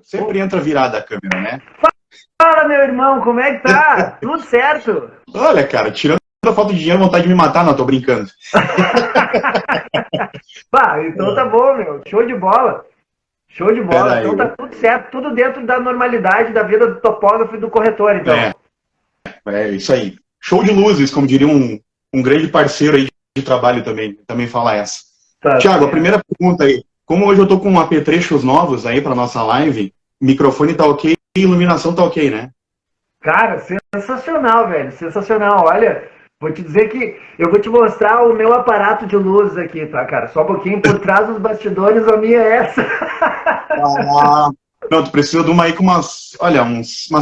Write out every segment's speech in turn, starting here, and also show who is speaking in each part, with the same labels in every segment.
Speaker 1: Sempre entra virada a câmera, né?
Speaker 2: Fala, meu irmão, como é que tá? Tudo certo?
Speaker 1: Olha, cara, tirando a falta de dinheiro, vontade de me matar, não, tô brincando.
Speaker 2: Pá, então tá bom, meu. Show de bola. Show de bola.
Speaker 1: Pera aí.
Speaker 2: Então tá tudo certo, tudo dentro da normalidade da vida do topógrafo e do corretor, então.
Speaker 1: É isso aí. Show de luzes, como diria um grande parceiro aí de trabalho também fala essa.
Speaker 2: Tá
Speaker 1: Tiago, a
Speaker 2: certo.
Speaker 1: primeira pergunta aí. Como hoje eu tô com apetrechos novos aí pra nossa live, microfone tá ok e iluminação tá ok, né?
Speaker 2: Cara, sensacional, velho. Sensacional. Olha, vou te dizer que eu vou te mostrar o meu aparato de luz aqui, tá, cara? Só um pouquinho por trás dos bastidores, a minha é essa.
Speaker 1: Ah, não, tu precisa de uma aí com umas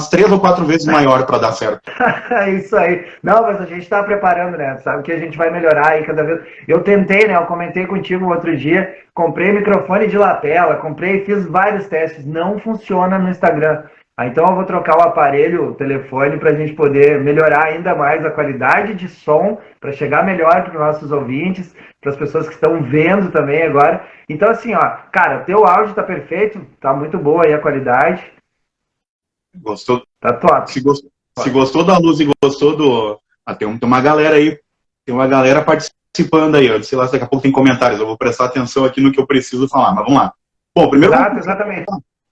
Speaker 1: 3 ou 4 vezes maior pra dar certo.
Speaker 2: É isso aí. Não, mas a gente está preparando, né? Sabe que a gente vai melhorar aí cada vez. Eu tentei, né? Eu comentei contigo outro dia. Comprei microfone de lapela, fiz vários testes. Não funciona no Instagram. Então eu vou trocar o aparelho, o telefone, para a gente poder melhorar ainda mais a qualidade de som, para chegar melhor para os nossos ouvintes, para as pessoas que estão vendo também agora. Então, assim, ó, cara, teu áudio tá perfeito, tá muito boa aí a qualidade.
Speaker 1: Gostou?
Speaker 2: Tá top.
Speaker 1: Se gostou da luz e gostou do. Tem uma galera aí. Tem uma galera participando aí. Ó. Sei lá se daqui a pouco tem comentários. Eu vou prestar atenção aqui no que eu preciso falar. Mas vamos lá. Bom, primeiro
Speaker 2: Exatamente.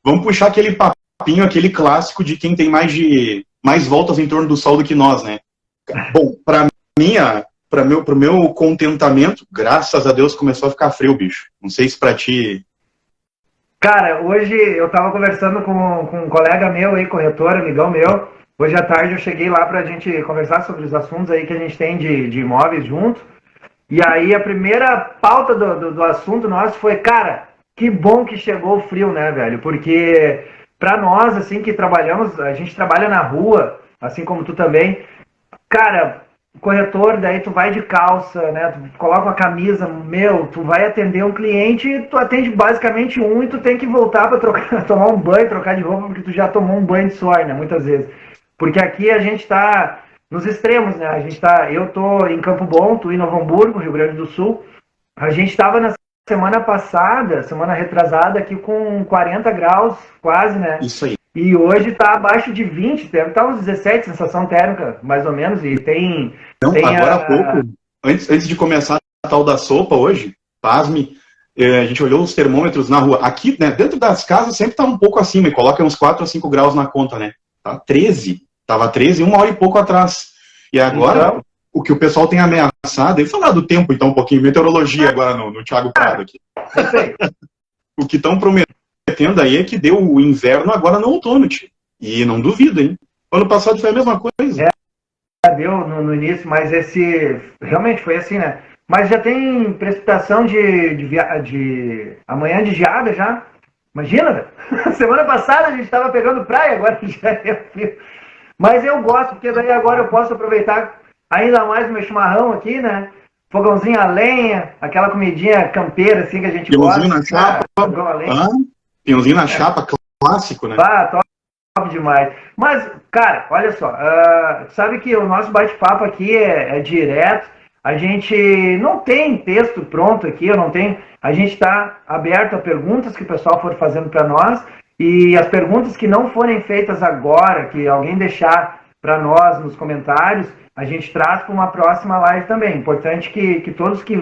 Speaker 1: vamos puxar aquele papinho, aquele clássico de quem tem mais voltas em torno do sol do que nós, né? Bom, pro meu contentamento, graças a Deus começou a ficar frio, bicho. Não sei se pra ti.
Speaker 2: Cara, hoje eu tava conversando com um colega meu aí, corretor, amigão meu. Hoje à tarde eu cheguei lá pra gente conversar sobre os assuntos aí que a gente tem de imóveis junto. E aí a primeira pauta do assunto nosso foi, cara, que bom que chegou o frio, né, velho? Porque pra nós, assim, que trabalhamos, a gente trabalha na rua, assim como tu também, cara, corretor, daí tu vai de calça, né? Tu coloca a camisa, meu, tu vai atender um cliente, tu atende basicamente um e tu tem que voltar para tomar um banho, trocar de roupa, porque tu já tomou um banho de suor, né? Muitas vezes. Porque aqui a gente tá nos extremos, né? Eu tô em Campo Bom, tu em Novo Hamburgo, Rio Grande do Sul. A gente tava na semana passada, semana retrasada, aqui com 40 graus, quase, né?
Speaker 1: Isso aí.
Speaker 2: E hoje está abaixo de 20, deve estar uns 17, sensação térmica, mais ou menos, e tem...
Speaker 1: Não, agora há pouco, antes de começar a tal da sopa hoje, pasme, a gente olhou os termômetros na rua. Aqui, né, dentro das casas sempre tá um pouco acima, e coloca uns 4 a 5 graus na conta, né? Tá 13, tava 13 uma hora e pouco atrás. E agora, então, o que o pessoal tem ameaçado, e falar do tempo então um pouquinho, meteorologia agora no Thiago Prado aqui. O que estão prometendo aí é que deu o inverno agora no outono, tio. E não duvido, hein? Ano passado foi a mesma coisa.
Speaker 2: Deu no início, mas realmente foi assim, né? Mas já tem precipitação de amanhã de geada já. Imagina, velho. Semana passada a gente estava pegando praia, agora já é frio. Mas eu gosto, porque daí agora eu posso aproveitar ainda mais o meu chimarrão aqui, né? Fogãozinho a lenha, aquela comidinha campeira assim que a gente
Speaker 1: Pinhãozinho
Speaker 2: gosta.
Speaker 1: Na chapa. Pinhãozinho na chapa, clássico, né?
Speaker 2: Top demais. Mas, cara, olha só, sabe que o nosso bate-papo aqui é direto, a gente não tem texto pronto aqui, a gente está aberto a perguntas que o pessoal for fazendo para nós, e as perguntas que não forem feitas agora, que alguém deixar para nós nos comentários, a gente traz para uma próxima live também. Importante que todos que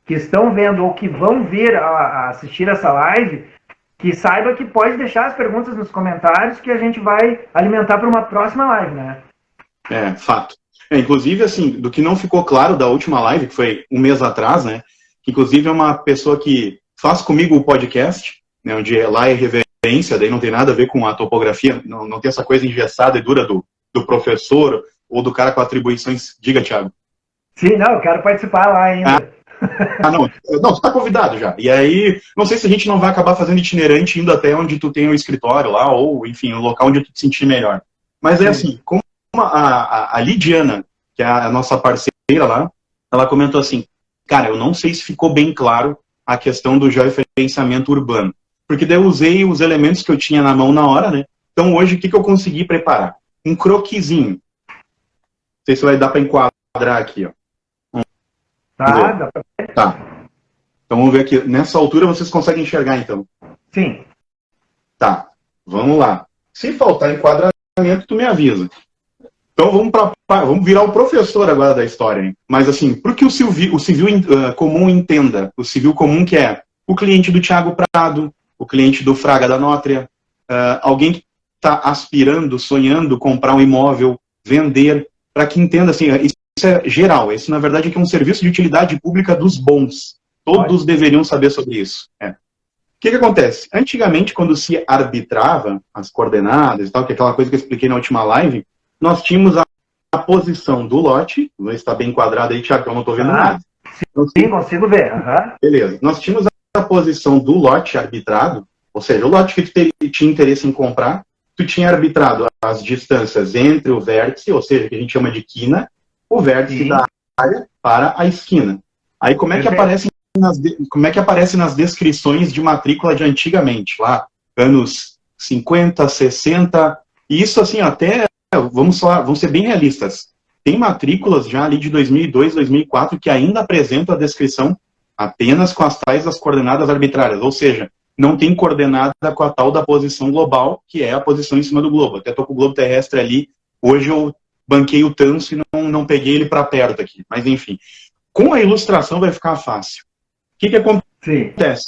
Speaker 2: estão vendo ou que vão vir a assistir essa live, que saiba que pode deixar as perguntas nos comentários que a gente vai alimentar para uma próxima live, né?
Speaker 1: É, fato. Inclusive, assim, do que não ficou claro da última live, que foi um mês atrás, né? Que inclusive é uma pessoa que faz comigo o podcast, né? Onde lá é reverência, daí não tem nada a ver com a topografia, não tem essa coisa engessada e dura do professor ou do cara com atribuições. Diga, Thiago.
Speaker 2: Sim, não, eu quero participar lá ainda.
Speaker 1: Não, tu tá convidado já. E aí, não sei se a gente não vai acabar fazendo itinerante indo até onde tu tem o escritório lá, ou, enfim, o local onde tu te sentir melhor. Mas é assim, como a Lidiana, que é a nossa parceira lá, ela comentou assim, cara, eu não sei se ficou bem claro a questão do georreferenciamento urbano. Porque daí eu usei os elementos que eu tinha na mão na hora, né? Então hoje, o que eu consegui preparar? Um croquisinho. Não sei se vai dar para enquadrar aqui, ó. Tá. Então vamos ver aqui. Nessa altura vocês conseguem enxergar, então?
Speaker 2: Sim.
Speaker 1: Tá. Vamos lá. Se faltar enquadramento, tu me avisa. Então vamos virar o professor agora da história, hein? Mas assim, para que o civil comum entenda, o civil comum que é o cliente do Thiago Prado, o cliente do Fraga da Nótrea, alguém que está aspirando, sonhando comprar um imóvel, vender, para que entenda assim, isso é geral, isso na verdade é um serviço de utilidade pública dos bons. Todos deveriam saber sobre isso. O que acontece? Antigamente, quando se arbitrava as coordenadas e tal, que é aquela coisa que eu expliquei na última live, nós tínhamos a posição do lote, não está bem enquadrado aí, Thiago, eu não estou vendo nada.
Speaker 2: Sim, consigo ver.
Speaker 1: Beleza. Nós tínhamos a posição do lote arbitrado, ou seja, o lote que tu tinha interesse em comprar, tu tinha arbitrado as distâncias entre o vértice, ou seja, que a gente chama de quina, o vértice da área para a esquina. Aí como é que aparece nas descrições de matrícula de antigamente, lá, anos 50, 60, e isso assim, até, vamos ser bem realistas, tem matrículas já ali de 2002, 2004, que ainda apresentam a descrição apenas com as tais das coordenadas arbitrárias, ou seja, não tem coordenada com a tal da posição global, que é a posição em cima do globo. Até estou com o globo terrestre ali, hoje eu banquei o tanso e não peguei ele para perto aqui, mas enfim. Com a ilustração vai ficar fácil. O que acontece?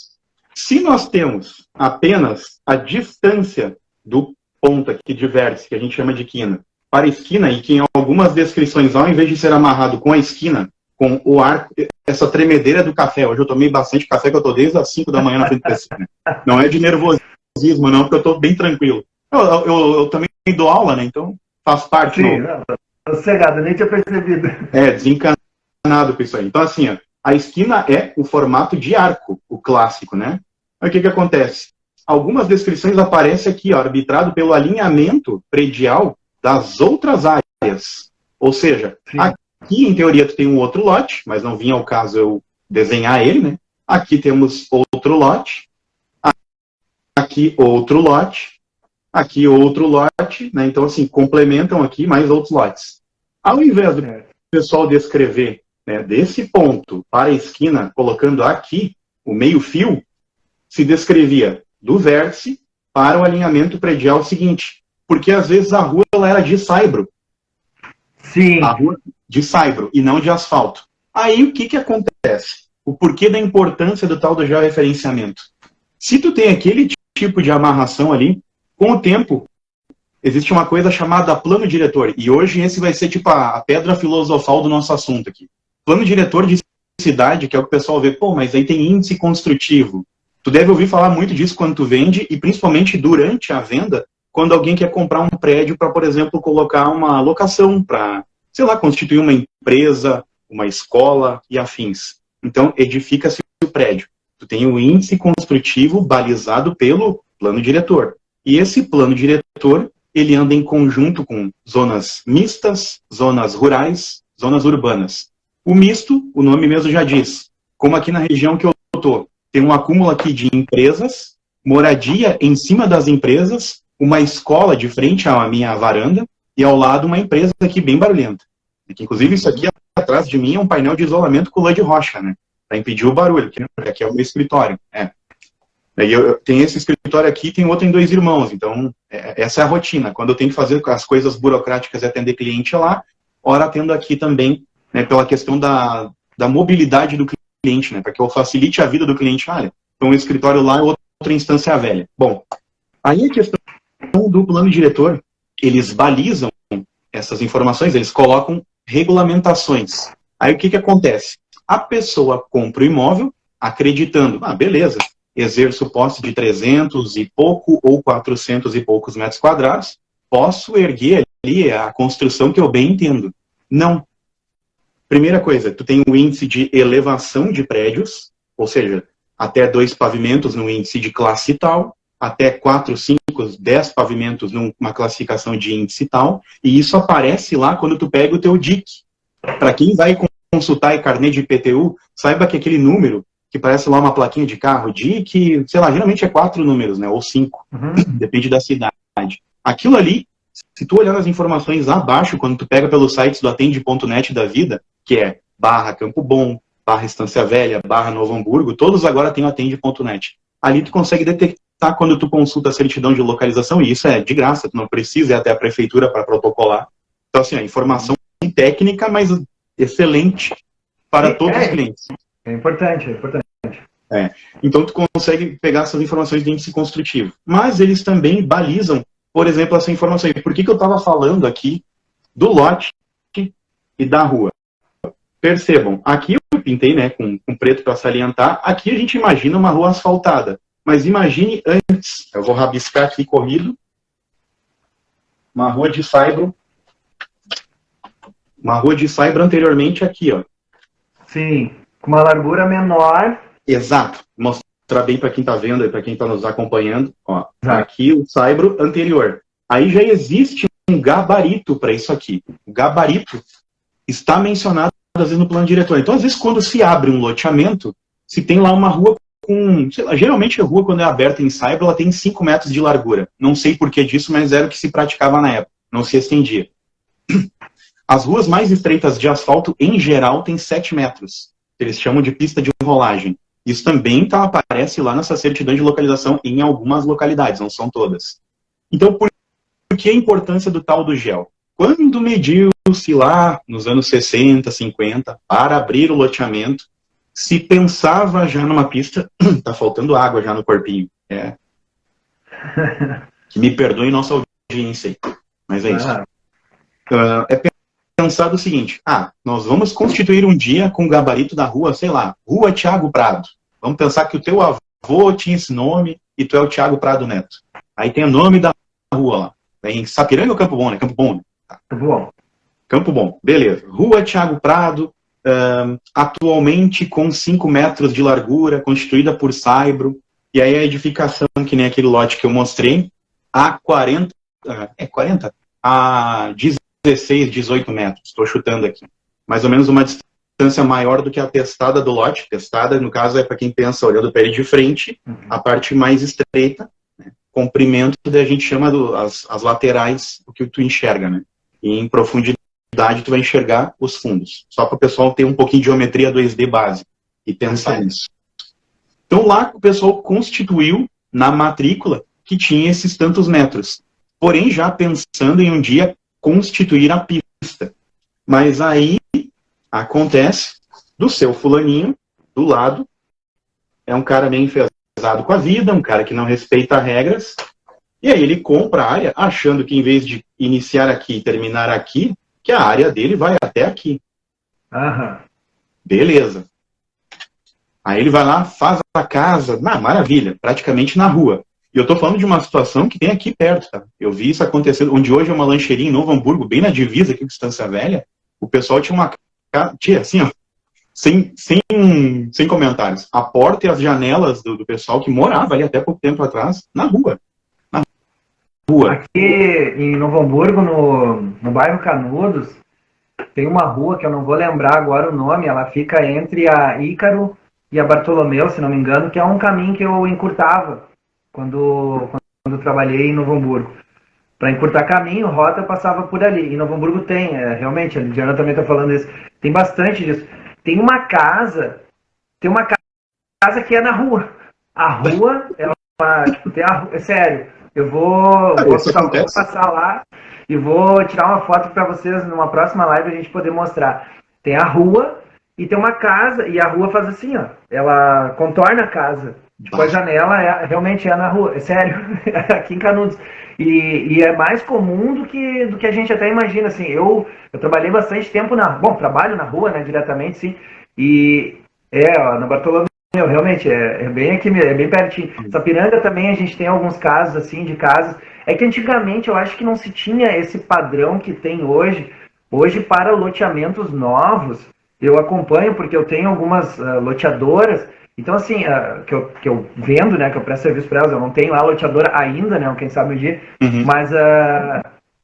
Speaker 1: Sim. Se nós temos apenas a distância do ponto aqui de vértice, que a gente chama de quina, para a esquina, e que em algumas descrições, ao invés de ser amarrado com a esquina, com o arco, essa tremedeira do café. Hoje eu tomei bastante café, que eu estou desde as 5 da manhã na frente do PC. Né? Não é de nervosismo, não, porque eu estou bem tranquilo. Eu também dou aula, né? Então faz parte.
Speaker 2: Sim, sossegado, nem tinha percebido.
Speaker 1: Desencanado com isso aí. Então, assim, a esquina é o formato de arco, o clássico, né? Aí o que acontece? Algumas descrições aparecem aqui, ó, arbitrado pelo alinhamento predial das outras áreas. Ou seja, aqui, em teoria, tu tem um outro lote, mas não vinha ao caso eu desenhar ele, né? Aqui temos outro lote, aqui outro lote, aqui outro lote, né? Então, assim, complementam aqui mais outros lotes. Ao invés do pessoal descrever, né, desse ponto para a esquina, colocando aqui o meio-fio, se descrevia do vértice para o alinhamento predial seguinte. Porque, às vezes, a rua ela era de saibro.
Speaker 2: Sim.
Speaker 1: A rua de saibro e não de asfalto. Aí, o que acontece? O porquê da importância do tal do georreferenciamento. Se tu tem aquele tipo de amarração ali, com o tempo, existe uma coisa chamada plano diretor. E hoje esse vai ser tipo a pedra filosofal do nosso assunto aqui. Plano diretor de cidade, que é o que o pessoal vê, pô, mas aí tem índice construtivo. Tu deve ouvir falar muito disso quando tu vende e principalmente durante a venda, quando alguém quer comprar um prédio para, por exemplo, colocar uma locação para, sei lá, constituir uma empresa, uma escola e afins. Então, edifica-se o prédio. Tu tem o índice construtivo balizado pelo plano diretor. E esse plano diretor, ele anda em conjunto com zonas mistas, zonas rurais, zonas urbanas. O misto, o nome mesmo já diz, como aqui na região que eu estou, tem um acúmulo aqui de empresas, moradia em cima das empresas, uma escola de frente à minha varanda e ao lado uma empresa aqui bem barulhenta. Inclusive isso aqui atrás de mim é um painel de isolamento com lã de rocha, né? Para impedir o barulho, que aqui é o meu escritório. Daí eu tenho esse escritório aqui e tem outro em Dois Irmãos, então essa é a rotina. Quando eu tenho que fazer as coisas burocráticas e atender cliente lá, ora atendo aqui também, né, pela questão da mobilidade do cliente, né, para que eu facilite a vida do cliente. Então o escritório lá é outra instância velha. Bom, aí a questão do plano diretor, eles balizam essas informações, eles colocam regulamentações. Aí o que acontece? A pessoa compra o imóvel acreditando, beleza, exerço posse de 300 e pouco ou 400 e poucos metros quadrados, posso erguer ali a construção que eu bem entendo. Não. Primeira coisa, tu tem o índice de elevação de prédios, ou seja, até 2 pavimentos no índice de classe tal, até 4, 5, 10 pavimentos numa classificação de índice tal, e isso aparece lá quando tu pega o teu DIC. Para quem vai consultar e carnê de IPTU, saiba que aquele número, que parece lá uma plaquinha de carro, DIC, sei lá, geralmente é 4 números, né, ou 5, depende da cidade. Aquilo ali, se tu olhar as informações abaixo, quando tu pega pelos sites do Atende.net da vida, que é /Campo Bom, /Estância Velha, /Novo Hamburgo, todos agora têm o Atende.net. Ali tu consegue tá quando tu consulta a certidão de localização, e isso é de graça, tu não precisa ir até a prefeitura para protocolar. Então, assim, a informação técnica, mas excelente para todos os clientes.
Speaker 2: É importante, é importante.
Speaker 1: Então, tu consegue pegar essas informações de índice construtivo. Mas eles também balizam, por exemplo, essa informação. E por que eu estava falando aqui do lote e da rua? Percebam, aqui eu pintei, né, com preto para salientar. Aqui a gente imagina uma rua asfaltada. Mas imagine antes, eu vou rabiscar aqui corrido, uma rua de saibro anteriormente aqui, ó.
Speaker 2: Sim, com uma largura menor.
Speaker 1: Exato. Mostrar bem para quem está vendo e para quem está nos acompanhando. Ó, aqui o saibro anterior. Aí já existe um gabarito para isso aqui. O gabarito está mencionado às vezes no plano diretor. Então, às vezes, quando se abre um loteamento, se tem lá uma rua com, sei lá, geralmente a rua, quando é aberta em saibro, ela tem 5 metros de largura. Não sei por que disso, mas era o que se praticava na época. Não se estendia. As ruas mais estreitas de asfalto, em geral, têm 7 metros. Eles chamam de pista de rolagem. Isso também aparece lá nessa certidão de localização em algumas localidades, não são todas. Então, por que a importância do tal do gel? Quando mediu-se lá, nos anos 60, 50, para abrir o loteamento, se pensava já numa pista, tá faltando água já no corpinho. Que me perdoe nossa audiência aí, mas é isso. É pensado o seguinte, nós vamos constituir um dia com o gabarito da rua, sei lá, Rua Tiago Prado. Vamos pensar que o teu avô tinha esse nome e tu é o Tiago Prado Neto. Aí tem o nome da rua lá. É em Sapiranga ou Campo Bom, né? Campo Bom, né?
Speaker 2: Campo Bom.
Speaker 1: Campo Bom, beleza. Rua Tiago Prado, atualmente com 5 metros de largura, constituída por saibro. E aí a edificação, que nem aquele lote que eu mostrei, a 40, a 16, 18 metros. Estou chutando aqui. Mais ou menos uma distância maior do que a testada do lote. Testada, no caso, é para quem pensa olhando para ele de frente, a parte mais estreita, né? Comprimento, a gente chama as laterais, o que tu enxerga, né? E em profundidade tu vai enxergar os fundos. Só para o pessoal ter um pouquinho de geometria 2D base e pensar nisso. Então lá o pessoal constituiu na matrícula que tinha esses tantos metros. Porém, já pensando em um dia constituir a pista. Mas aí acontece do seu fulaninho, do lado, é um cara meio enfesado com a vida, um cara que não respeita regras, e aí ele compra a área, achando que em vez de iniciar aqui e terminar aqui, que a área dele vai até aqui. Beleza. Aí ele vai lá, faz a casa, maravilha, praticamente na rua. E eu tô falando de uma situação que tem aqui perto, tá? Eu vi isso acontecendo, onde hoje é uma lancheria em Novo Hamburgo, bem na divisa aqui com Estância Velha, o pessoal tinha uma casa, assim, ó, sem comentários. A porta e as janelas do pessoal que morava ali até pouco tempo atrás, na rua.
Speaker 2: Aqui em Novo Hamburgo, no bairro Canudos, tem uma rua que eu não vou lembrar agora o nome, ela fica entre a Ícaro e a Bartolomeu, se não me engano, que é um caminho que eu encurtava quando trabalhei em Novo Hamburgo. Para encurtar caminho, rota, eu passava por ali. Em Novo Hamburgo tem, realmente, a Lidiana também está falando isso, tem bastante disso. Tem uma casa que é na rua. A rua, ela tem é sério. Eu vou passar lá e vou tirar uma foto para vocês numa próxima live a gente poder mostrar. Tem a rua e tem uma casa, e a rua faz assim, ó. Ela contorna a casa. Tipo, a janela realmente é na rua. É sério, aqui em Canudos. E é mais comum do que a gente até imagina, assim. Eu trabalhei bastante tempo trabalho na rua, né, diretamente, sim. E na Bartolomeu, realmente, é bem aqui mesmo, é bem pertinho. Sapiranga também a gente tem alguns casos, assim, de casas. É que antigamente eu acho que não se tinha esse padrão que tem hoje. Hoje, para loteamentos novos, eu acompanho, porque eu tenho algumas loteadoras. Então, assim, que eu vendo, né, que eu presto serviço para elas, eu não tenho lá loteadora ainda, né, quem sabe um dia, mas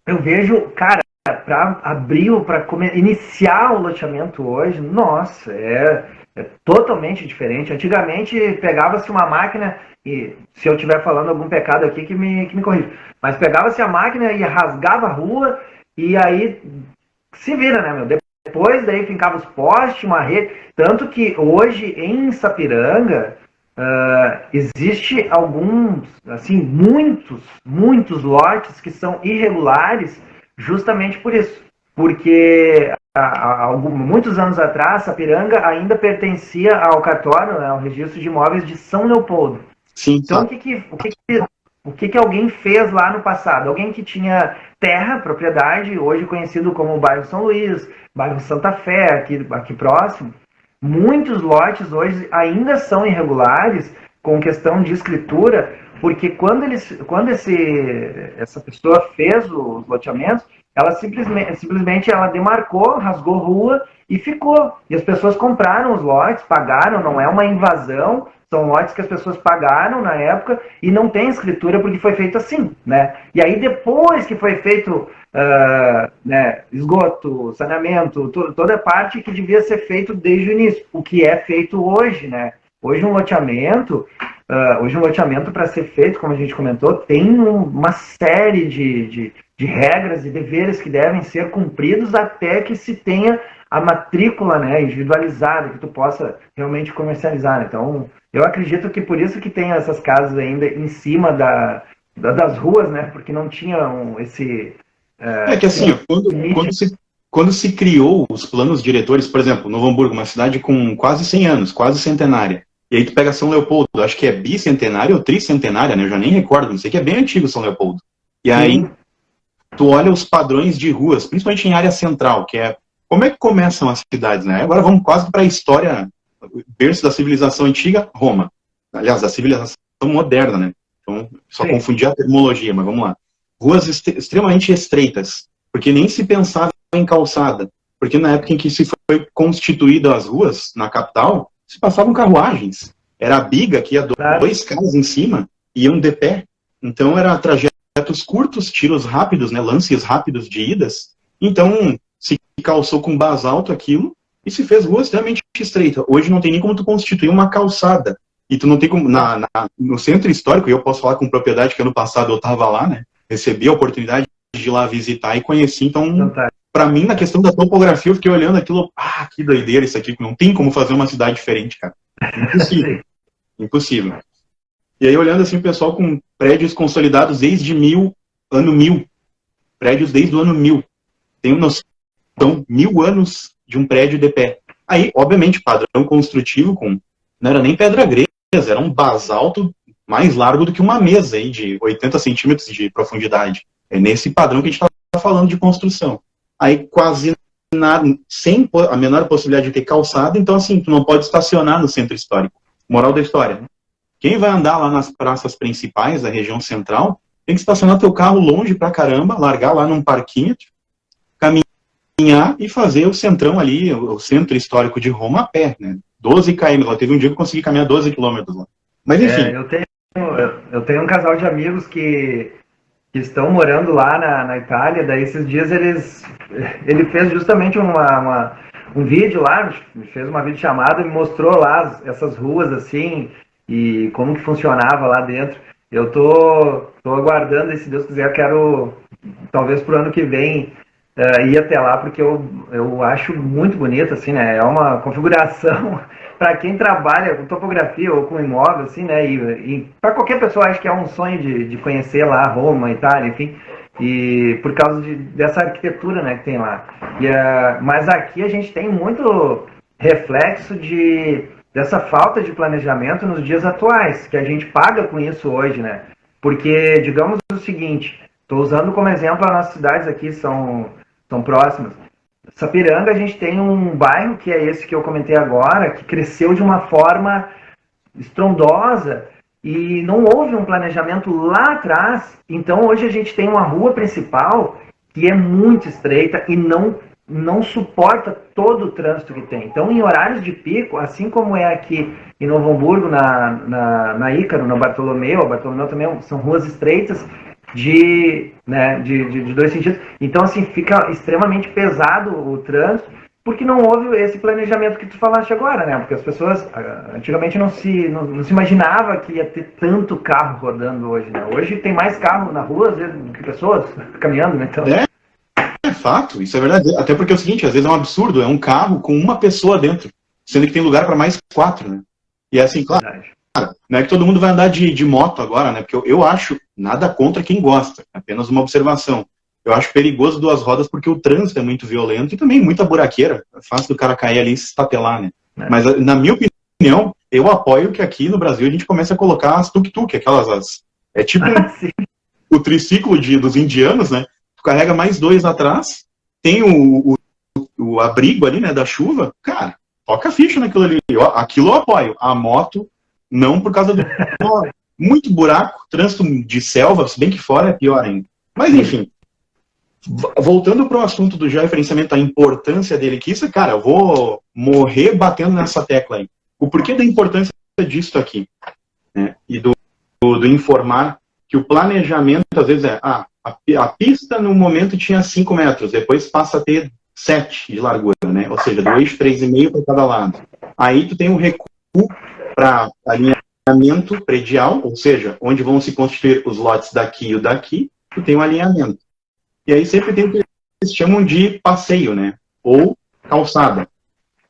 Speaker 2: eu vejo, cara, para abrir, para iniciar o loteamento hoje, nossa, é totalmente diferente. Antigamente, pegava-se uma máquina, e se eu estiver falando algum pecado aqui, que me corrija, mas pegava-se a máquina e rasgava a rua, e aí se vira, né, meu? Depois daí fincava os postes, uma rede. Tanto que hoje em Sapiranga, existe alguns, assim, muitos lotes que são irregulares justamente por isso. Porque muitos anos atrás, Sapiranga ainda pertencia ao cartório, né, ao registro de imóveis de São Leopoldo.
Speaker 1: Sim,
Speaker 2: então, o que alguém fez lá no passado? Alguém que tinha terra, propriedade, hoje conhecido como bairro São Luís, bairro Santa Fé, aqui próximo. Muitos lotes hoje ainda são irregulares com questão de escritura, porque quando essa pessoa fez os loteamentos, ela simplesmente ela demarcou, rasgou rua e ficou. E as pessoas compraram os lotes, pagaram, não é uma invasão, são lotes que as pessoas pagaram na época e não tem escritura porque foi feito assim, né? E aí depois que foi feito esgoto, saneamento, toda a parte que devia ser feito desde o início, o que é feito hoje, né? Hoje um loteamento para ser feito, como a gente comentou, tem uma série de regras e deveres que devem ser cumpridos até que se tenha a matrícula, né, individualizada, que tu possa realmente comercializar. Então, eu acredito que por isso que tem essas casas ainda em cima das ruas, né, porque não tinham esse...
Speaker 1: que assim, quando se criou os planos diretores, por exemplo, Novo Hamburgo, uma cidade com quase 100 anos, quase centenária, e aí tu pega São Leopoldo, acho que é bicentenária ou tricentenária, né, eu já nem recordo, não sei, que é bem antigo São Leopoldo. E aí, tu olha os padrões de ruas, principalmente em área central, que é como é que começam as cidades, né? Agora vamos quase para a história, berço da civilização antiga, Roma. Aliás, da civilização moderna, né? Então, só confundir a terminologia, mas vamos lá. Ruas extremamente estreitas, porque nem se pensava em calçada. Porque na época em que se foi constituída as ruas, na capital, se passavam carruagens. Era a biga que ia dois carros em cima e iam de pé. Então, era trajetos curtos, tiros rápidos, né? Lances rápidos de idas. Então, se calçou com basalto aquilo e se fez rua extremamente estreita. Hoje não tem nem como tu constituir uma calçada. E tu não tem como... no centro histórico, e eu posso falar com propriedade que ano passado eu estava lá, né? Recebi a oportunidade de ir lá visitar e conheci. Então, para mim, na questão da topografia, eu fiquei olhando aquilo, que doideira isso aqui, não tem como fazer uma cidade diferente, cara. Impossível. Impossível. E aí, olhando assim, o pessoal com prédios consolidados desde ano 1000. Prédios desde o ano 1000. Tenho noção, 1000 anos de um prédio de pé. Aí, obviamente, padrão construtivo não era nem pedra grega, era um basalto mais largo do que uma mesa aí, de 80 centímetros de profundidade. É nesse padrão que a gente está falando de construção. Aí, quase nada, sem a menor possibilidade de ter calçada, então, assim, tu não pode estacionar no centro histórico. Moral da história, né? Quem vai andar lá nas praças principais da região central, tem que estacionar teu carro longe pra caramba, largar lá num parquinho, caminhar e fazer o centrão ali, o centro histórico de Roma a pé, né? 12 km, lá teve um dia que eu consegui caminhar 12 quilômetros lá. Mas enfim.
Speaker 2: Eu tenho um casal de amigos que estão morando lá na Itália, daí esses dias ele fez justamente um vídeo lá, fez uma videochamada e mostrou lá essas ruas assim, e como que funcionava lá dentro. Eu tô aguardando, e se Deus quiser, quero, talvez pro ano que vem, ir até lá, porque eu acho muito bonito, assim, né? É uma configuração para quem trabalha com topografia ou com imóvel, assim, né? E para qualquer pessoa, acho que é um sonho de conhecer lá Roma, Itália, enfim. E por causa dessa arquitetura, né, que tem lá. Mas aqui a gente tem muito reflexo dessa falta de planejamento nos dias atuais, que a gente paga com isso hoje, né? Porque, digamos o seguinte, estou usando como exemplo as nossas cidades aqui, são próximas. Sapiranga, a gente tem um bairro, que é esse que eu comentei agora, que cresceu de uma forma estrondosa e não houve um planejamento lá atrás. Então, hoje a gente tem uma rua principal que é muito estreita e não suporta todo o trânsito que tem. Então, em horários de pico, assim como é aqui em Novo Hamburgo, na Ícaro, no Bartolomeu, o Bartolomeu também são ruas estreitas de dois sentidos. Então, assim, fica extremamente pesado o trânsito, porque não houve esse planejamento que tu falaste agora, né? Porque as pessoas, antigamente, não se imaginava que ia ter tanto carro rodando hoje, né? Hoje tem mais carro na rua, às vezes, do que pessoas caminhando, né? Então...
Speaker 1: É fato, isso é verdade. Até porque é o seguinte, às vezes é um absurdo, é um carro com uma pessoa dentro, sendo que tem lugar para mais 4, né? E é assim, claro, não é que todo mundo vai andar de moto agora, né? Porque eu acho nada contra quem gosta, apenas uma observação. Eu acho perigoso duas rodas porque o trânsito é muito violento e também muita buraqueira. É fácil do cara cair ali e se estatelar, né? Mas, na minha opinião, eu apoio que aqui no Brasil a gente comece a colocar as tuk-tuk, é tipo o triciclo dos indianos, né? Tu carrega mais dois atrás, tem o abrigo ali, né, da chuva, cara, toca a ficha naquilo ali. Aquilo eu apoio. A moto, não por causa do muito buraco, trânsito de selva, se bem que fora é pior ainda. Mas, enfim, voltando para o assunto do georreferenciamento, a importância dele, que isso, cara, eu vou morrer batendo nessa tecla aí. O porquê da importância disso aqui, né? E do informar que o planejamento, às vezes, a pista no momento tinha 5 metros, depois passa a ter 7 de largura, né? Ou seja, 2, 3,5 para cada lado. Aí tu tem um recuo para alinhamento predial, ou seja, onde vão se constituir os lotes daqui e o daqui, tu tem um alinhamento. E aí sempre tem o que eles chamam de passeio, né? Ou calçada.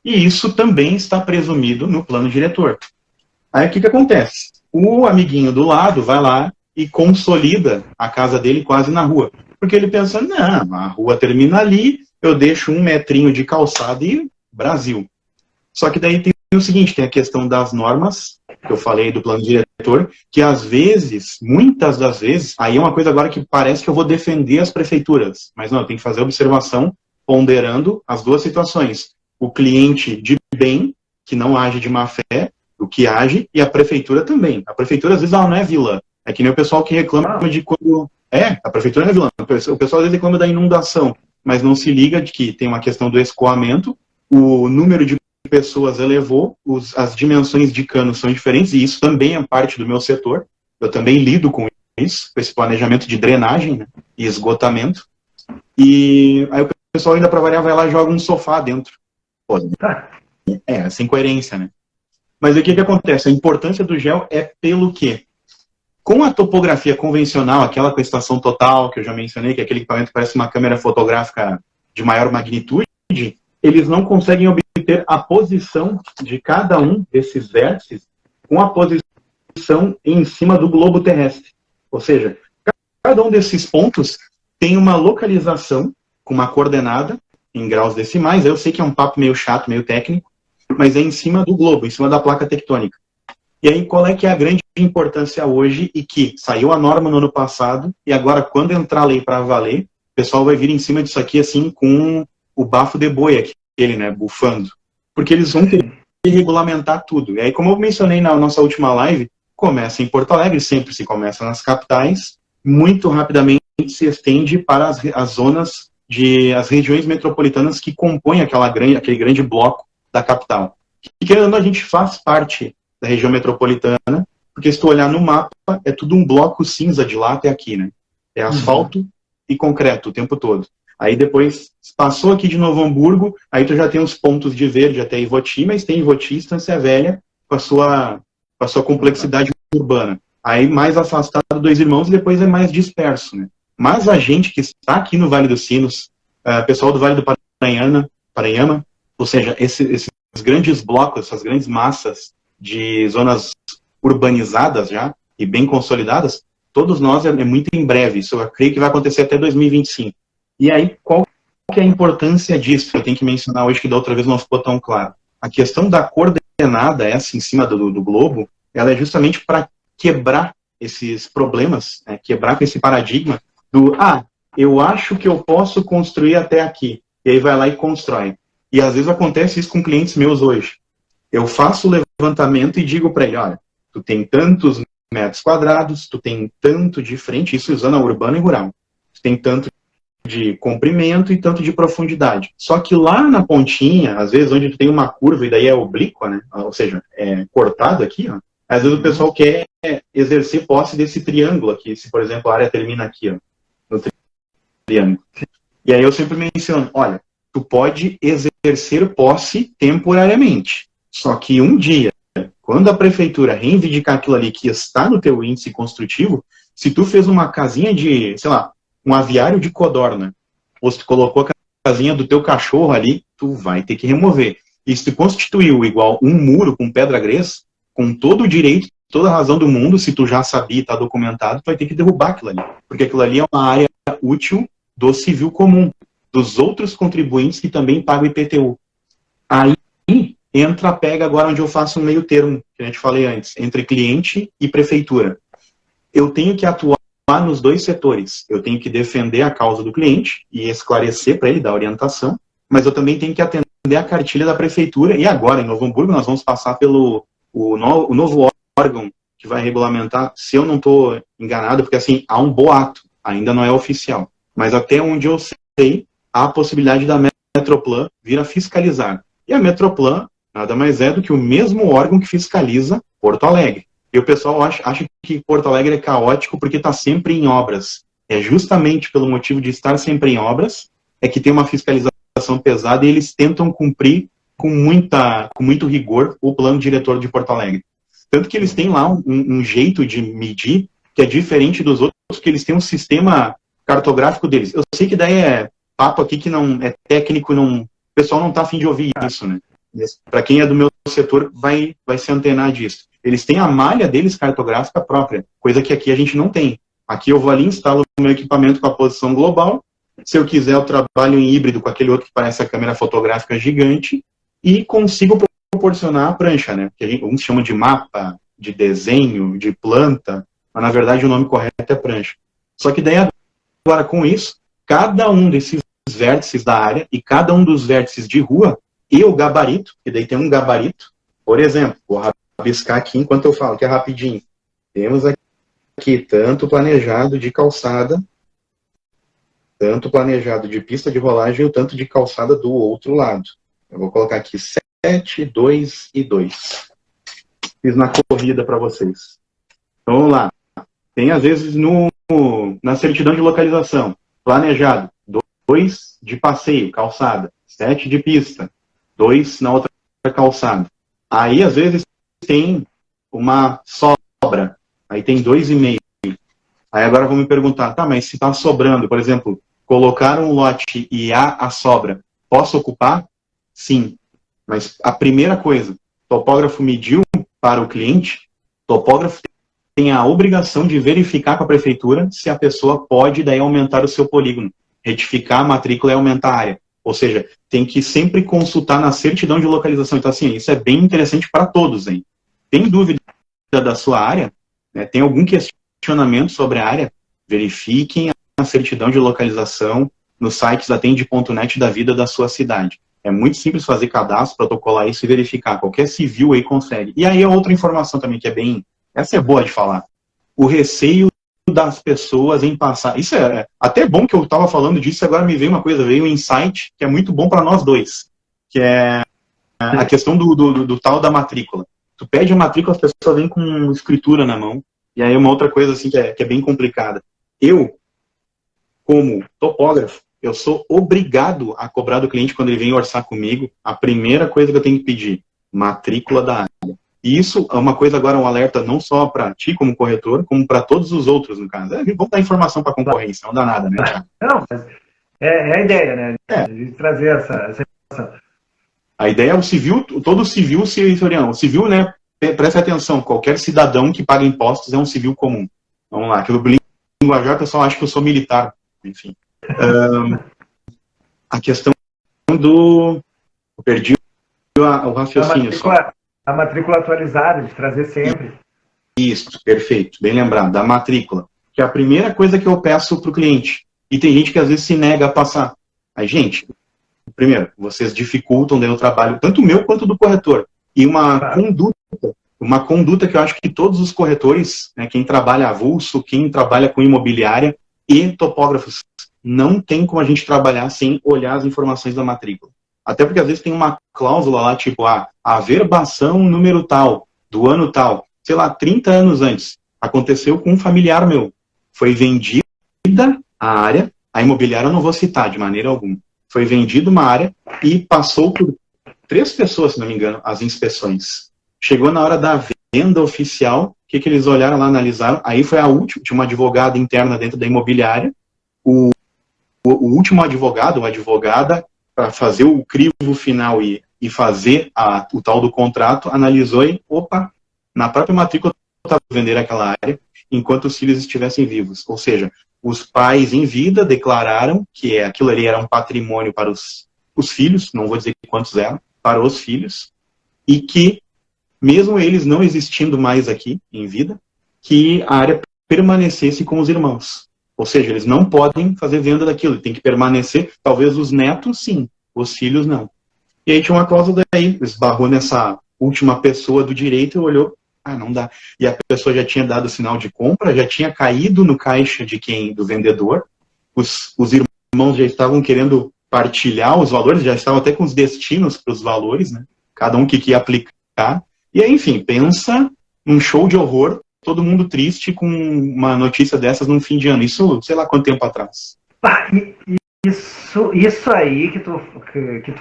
Speaker 1: E isso também está presumido no plano diretor. Aí o que acontece? O amiguinho do lado vai lá e consolida a casa dele quase na rua. Porque ele pensa, não, a rua termina ali, eu deixo 1 metrinho de calçada e Brasil. Só que daí tem o seguinte, tem a questão das normas, que eu falei do plano diretor, que às vezes, muitas das vezes, aí é uma coisa agora que parece que eu vou defender as prefeituras, mas não, eu tenho que fazer observação ponderando as duas situações. O cliente de bem, que não age de má fé, o que age, e a prefeitura também. A prefeitura, às vezes, ela não é vilã. É que nem o pessoal que reclama de quando... a prefeitura não é vilã. O pessoal, às vezes, reclama da inundação, mas não se liga de que tem uma questão do escoamento, o número de pessoas elevou, as dimensões de cano são diferentes, e isso também é parte do meu setor. Eu também lido com isso, com esse planejamento de drenagem, né, e esgotamento. E aí o pessoal ainda para variar vai lá e joga um sofá dentro. Pô, sem coerência, né? Mas o que acontece? A importância do gel é pelo quê? Com a topografia convencional, aquela com a estação total, que eu já mencionei, que é aquele equipamento que parece uma câmera fotográfica de maior magnitude, eles não conseguem obter a posição de cada um desses vértices com a posição em cima do globo terrestre. Ou seja, cada um desses pontos tem uma localização com uma coordenada em graus decimais. Eu sei que é um papo meio chato, meio técnico, mas é em cima do globo, em cima da placa tectônica. E aí, qual é que é a grande importância hoje e que saiu a norma no ano passado e agora, quando entrar a lei para valer, o pessoal vai vir em cima disso aqui, assim, com o bafo de boi, aquele, né, bufando. Porque eles vão ter que regulamentar tudo. E aí, como eu mencionei na nossa última live, começa em Porto Alegre, sempre se começa nas capitais, muito rapidamente se estende para as zonas as regiões metropolitanas que compõem aquele grande bloco da capital. E querendo ou não, a gente faz parte da região metropolitana, porque se tu olhar no mapa, é tudo um bloco cinza de lá até aqui, né? É asfalto e concreto o tempo todo. Aí depois, passou aqui de Novo Hamburgo, aí tu já tem os pontos de verde até Ivoti, mas tem Ivoti, Estância Velha, com a sua complexidade urbana. Aí mais afastado Dois Irmãos e depois é mais disperso, né? Mas a gente que está aqui no Vale dos Sinos, pessoal do Vale do Paranhama, ou seja, esses grandes blocos, essas grandes massas de zonas urbanizadas já, e bem consolidadas, todos nós é muito em breve, isso eu creio que vai acontecer até 2025. E aí, qual que é a importância disso? Eu tenho que mencionar hoje que da outra vez não ficou tão claro. A questão da coordenada, essa em cima do globo, ela é justamente para quebrar esses problemas, né, quebrar com esse paradigma do, eu acho que eu posso construir até aqui, e aí vai lá e constrói. E às vezes acontece isso com clientes meus hoje. Eu faço o levantamento e digo para ele, olha, tu tem tantos metros quadrados, tu tem tanto de frente, isso usando a urbana e rural, tu tem tanto de comprimento e tanto de profundidade. Só que lá na pontinha, às vezes onde tu tem uma curva e daí é oblíqua, né? Ou seja, é cortado aqui, ó, às vezes o pessoal quer exercer posse desse triângulo aqui, se por exemplo a área termina aqui, ó, no triângulo. E aí eu sempre menciono, olha, tu pode exercer posse temporariamente, só que um dia, quando a prefeitura reivindicar aquilo ali que está no teu índice construtivo, se tu fez uma casinha de, sei lá, um aviário de codorna, ou se tu colocou a casinha do teu cachorro ali, tu vai ter que remover. E se tu constituiu igual um muro com pedra grés, com todo o direito, toda a razão do mundo, se tu já sabia e está documentado, tu vai ter que derrubar aquilo ali. Porque aquilo ali é uma área útil do civil comum, dos outros contribuintes que também pagam IPTU. Aí pega agora onde eu faço um meio termo, que a gente falei antes, entre cliente e prefeitura. Eu tenho que atuar nos dois setores. Eu tenho que defender a causa do cliente e esclarecer para ele, dar orientação, mas eu também tenho que atender a cartilha da prefeitura, e agora, em Novo Hamburgo, nós vamos passar pelo o novo órgão que vai regulamentar, se eu não estou enganado, porque assim, há um boato, ainda não é oficial, mas até onde eu sei, há a possibilidade da Metroplan vir a fiscalizar. E a Metroplan nada mais é do que o mesmo órgão que fiscaliza Porto Alegre. E o pessoal acha que Porto Alegre é caótico porque está sempre em obras. É justamente pelo motivo de estar sempre em obras é que tem uma fiscalização pesada e eles tentam cumprir com muito rigor o plano diretor de Porto Alegre. Tanto que eles têm lá um jeito de medir que é diferente dos outros, que eles têm um sistema cartográfico deles. Eu sei que daí é papo aqui que não é técnico, o pessoal não está a fim de ouvir isso, né? Para quem é do meu setor, vai se antenar disso. Eles têm a malha deles cartográfica própria, coisa que aqui a gente não tem. Aqui eu vou ali, instalo o meu equipamento com a posição global. Se eu quiser, eu trabalho em híbrido com aquele outro que parece a câmera fotográfica gigante e consigo proporcionar a prancha, né? Que uns chamam de mapa, de desenho, de planta, mas na verdade o nome correto é prancha. Só que daí agora com isso, cada um desses vértices da área e cada um dos vértices de rua e o gabarito, que daí tem um gabarito, por exemplo, vou rabiscar aqui enquanto eu falo, que é rapidinho. Temos aqui tanto planejado de calçada, tanto planejado de pista de rolagem e o tanto de calçada do outro lado. Eu vou colocar aqui 7, 2 e 2. Fiz na corrida para vocês. Então vamos lá. Tem às vezes na certidão de localização, planejado, 2 de passeio, calçada, 7 de pista, 2 na outra calçada. Aí às vezes tem uma sobra, aí tem 2,5. Aí agora vão me perguntar, tá, mas se está sobrando, por exemplo, colocar um lote e há a sobra, posso ocupar? Sim. Mas a primeira coisa, topógrafo mediu para o cliente, topógrafo tem a obrigação de verificar com a prefeitura se a pessoa pode daí aumentar o seu polígono, retificar a matrícula e aumentar a área. Ou seja, tem que sempre consultar na certidão de localização. Então, assim, isso é bem interessante para todos, hein? Tem dúvida da sua área? Né? Tem algum questionamento sobre a área? Verifiquem a certidão de localização nos sites atende.net da vida da sua cidade. É muito simples fazer cadastro, protocolar isso e verificar. Qualquer civil aí consegue. E aí é outra informação também que é bem... Essa é boa de falar. O receio das pessoas em passar. Isso é até bom que eu estava falando disso, agora me veio uma coisa, veio um insight que é muito bom para nós dois, que é a questão do tal da matrícula. Tu pede a matrícula, as pessoas vêm com escritura na mão, e aí uma outra coisa assim que é bem complicada. Eu, como topógrafo, eu sou obrigado a cobrar do cliente quando ele vem orçar comigo, a primeira coisa que eu tenho que pedir, matrícula da área. E isso é uma coisa agora, um alerta não só para ti como corretor, como para todos os outros, no caso. Vamos dar informação para a concorrência, não dá nada, né, Thiago?
Speaker 2: Não, mas é a ideia, né? De trazer essa informação.
Speaker 1: A ideia é o civil, todo civil setorial. O civil, né, preste atenção, qualquer cidadão que paga impostos é um civil comum. Vamos lá, que no linguajar o pessoal acha que eu sou militar, enfim. A questão do... Eu perdi o raciocínio só.
Speaker 2: A matrícula atualizada, de trazer sempre.
Speaker 1: Isso, perfeito, bem lembrado, da matrícula. Que é a primeira coisa que eu peço para o cliente. E tem gente que às vezes se nega a passar. Aí, gente, primeiro, vocês dificultam o trabalho, tanto o meu quanto do corretor. E uma conduta que eu acho que todos os corretores, né, quem trabalha avulso, quem trabalha com imobiliária e topógrafos, não tem como a gente trabalhar sem olhar as informações da matrícula. Até porque às vezes tem uma cláusula lá, tipo, a averbação número tal, do ano tal, sei lá, 30 anos antes. Aconteceu com um familiar meu. Foi vendida a área, a imobiliária eu não vou citar de maneira alguma. Foi vendida uma área e passou por 3 pessoas, se não me engano, as inspeções. Chegou na hora da venda oficial, o que eles olharam lá, analisaram, aí foi a última, tinha uma advogada interna dentro da imobiliária, o último advogado, ou advogada, para fazer o crivo final e fazer o tal do contrato, analisou e, opa, na própria matrícula estava vender aquela área enquanto os filhos estivessem vivos. Ou seja, os pais em vida declararam que aquilo ali era um patrimônio para os filhos, não vou dizer quantos eram, para os filhos, e que, mesmo eles não existindo mais aqui em vida, que a área permanecesse com os irmãos. Ou seja, eles não podem fazer venda daquilo, tem que permanecer, talvez os netos sim, os filhos não. E aí tinha uma cláusula daí, esbarrou nessa última pessoa do direito e olhou, não dá. E a pessoa já tinha dado sinal de compra, já tinha caído no caixa de do vendedor, os irmãos já estavam querendo partilhar os valores, já estavam até com os destinos para os valores, né? Cada um que ia aplicar. E aí, enfim, pensa num show de horror, todo mundo triste com uma notícia dessas num fim de ano. Isso, sei lá quanto tempo atrás.
Speaker 2: Isso aí que tu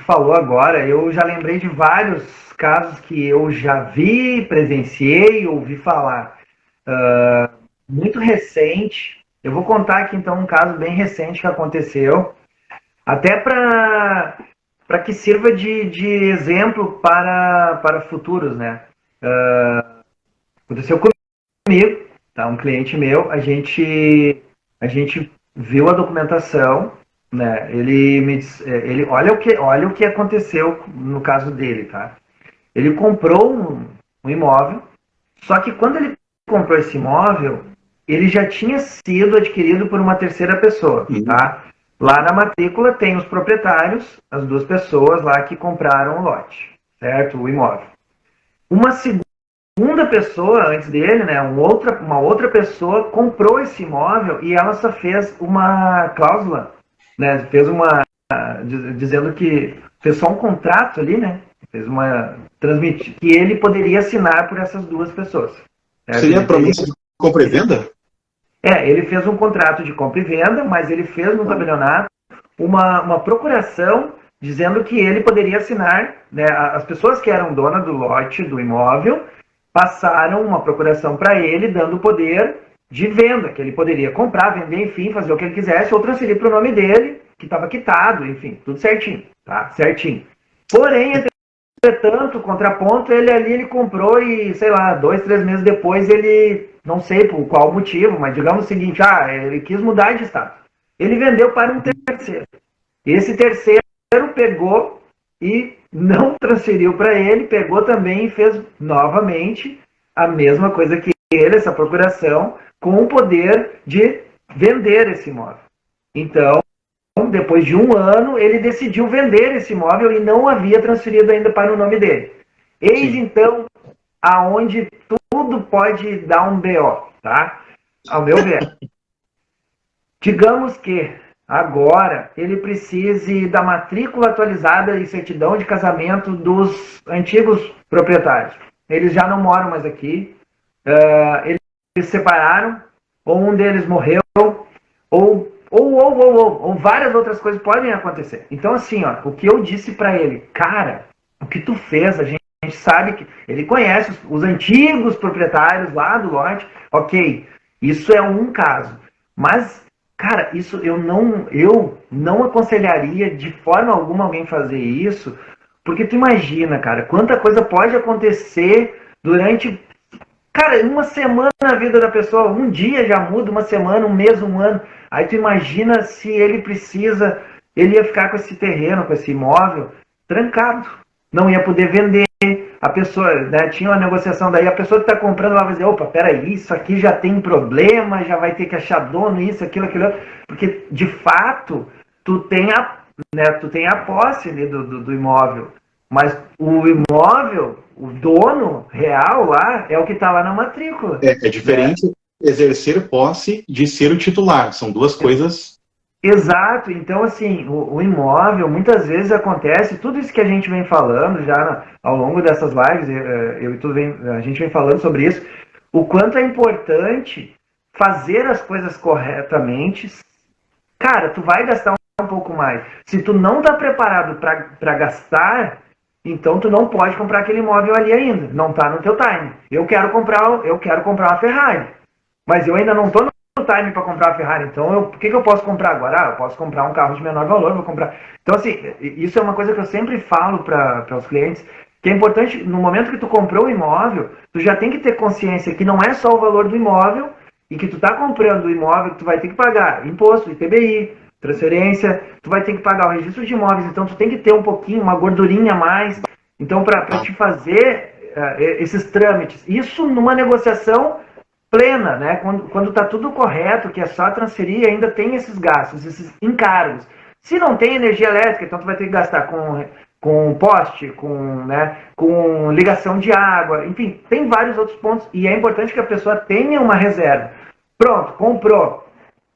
Speaker 2: falou agora, eu já lembrei de vários casos que eu já vi, presenciei, ouvi falar. Muito recente. Eu vou contar aqui então um caso bem recente que aconteceu, até para que sirva de exemplo para futuros, né? Aconteceu comigo, tá? Um cliente meu, a gente viu a documentação, né? Olha o que aconteceu no caso dele, tá? Ele comprou um imóvel, só que quando ele comprou esse imóvel, ele já tinha sido adquirido por uma terceira pessoa, tá? Lá na matrícula tem os proprietários, as duas pessoas lá que compraram o lote, certo? O imóvel. Uma segunda pessoa antes dele, né? Uma outra pessoa comprou esse imóvel e ela só fez uma cláusula, né? Fez dizendo que fez só um contrato ali, né? Fez transmitir que ele poderia assinar por essas duas pessoas. Certo?
Speaker 1: Seria a promessa de compra e venda?
Speaker 2: Ele fez um contrato de compra e venda, mas ele fez no tabelionato uma procuração dizendo que ele poderia assinar, né? As pessoas que eram donas do lote, do imóvel, passaram uma procuração para ele, dando o poder de venda, que ele poderia comprar, vender, enfim, fazer o que ele quisesse, ou transferir para o nome dele, que estava quitado, enfim, tudo certinho, tá? Certinho. Porém, entretanto, contraponto, ele comprou e, sei lá, 2, 3 meses depois ele, não sei por qual motivo, mas digamos o seguinte, ele quis mudar de estado. Ele vendeu para um terceiro. Esse terceiro pegou e não transferiu para ele, pegou também e fez novamente a mesma coisa que ele, essa procuração, com o poder de vender esse imóvel. Então, depois de 1 ano, ele decidiu vender esse imóvel e não havia transferido ainda para o nome dele. Eis, então, aonde tudo pode dar um BO, tá? Ao meu ver. Digamos que agora ele precise da matrícula atualizada e certidão de casamento dos antigos proprietários. Eles já não moram mais aqui, eles se separaram, ou um deles morreu, ou várias outras coisas podem acontecer. Então, assim, o que eu disse para ele, cara, o que tu fez, a gente sabe que ele conhece os antigos proprietários lá do lote, ok, isso é um caso, mas, cara, isso eu não aconselharia de forma alguma alguém fazer isso, porque tu imagina, cara, quanta coisa pode acontecer durante, cara, uma semana na vida da pessoa, um dia já muda, uma semana, um mês, um ano. Aí tu imagina se ele ia ficar com esse terreno, com esse imóvel, trancado. Não ia poder vender. A pessoa, né, tinha uma negociação daí, a pessoa que está comprando, ela vai dizer, opa, peraí, isso aqui já tem problema, já vai ter que achar dono, isso, aquilo, aquilo. Porque, de fato, tu tem a posse ali do imóvel. Mas o imóvel, o dono real lá, é o que está lá na matrícula.
Speaker 1: É diferente exercer posse de ser o titular. São duas coisas...
Speaker 2: Exato. Então, assim, o imóvel, muitas vezes acontece, tudo isso que a gente vem falando já ao longo dessas lives, eu e tu a gente vem falando sobre isso, o quanto é importante fazer as coisas corretamente. Cara, tu vai gastar um pouco mais. Se tu não está preparado para gastar, então tu não pode comprar aquele imóvel ali ainda. Não está no teu time. Eu quero comprar uma Ferrari, mas eu ainda não estou no time para comprar a Ferrari. Então, o que eu posso comprar agora? Eu posso comprar um carro de menor valor, vou comprar. Então, assim, isso é uma coisa que eu sempre falo para os clientes. que é importante, no momento que tu comprou o imóvel, tu já tem que ter consciência que não é só o valor do imóvel e que tu tá comprando o imóvel, que tu vai ter que pagar imposto, ITBI, transferência, tu vai ter que pagar o registro de imóveis, então tu tem que ter um pouquinho, uma gordurinha a mais. Então, para te fazer esses trâmites, isso numa negociação plena, né? Quando tá tudo correto, que é só transferir, ainda tem esses gastos, esses encargos. Se não tem energia elétrica, então tu vai ter que gastar com poste, com ligação de água, enfim, tem vários outros pontos e é importante que a pessoa tenha uma reserva. Pronto,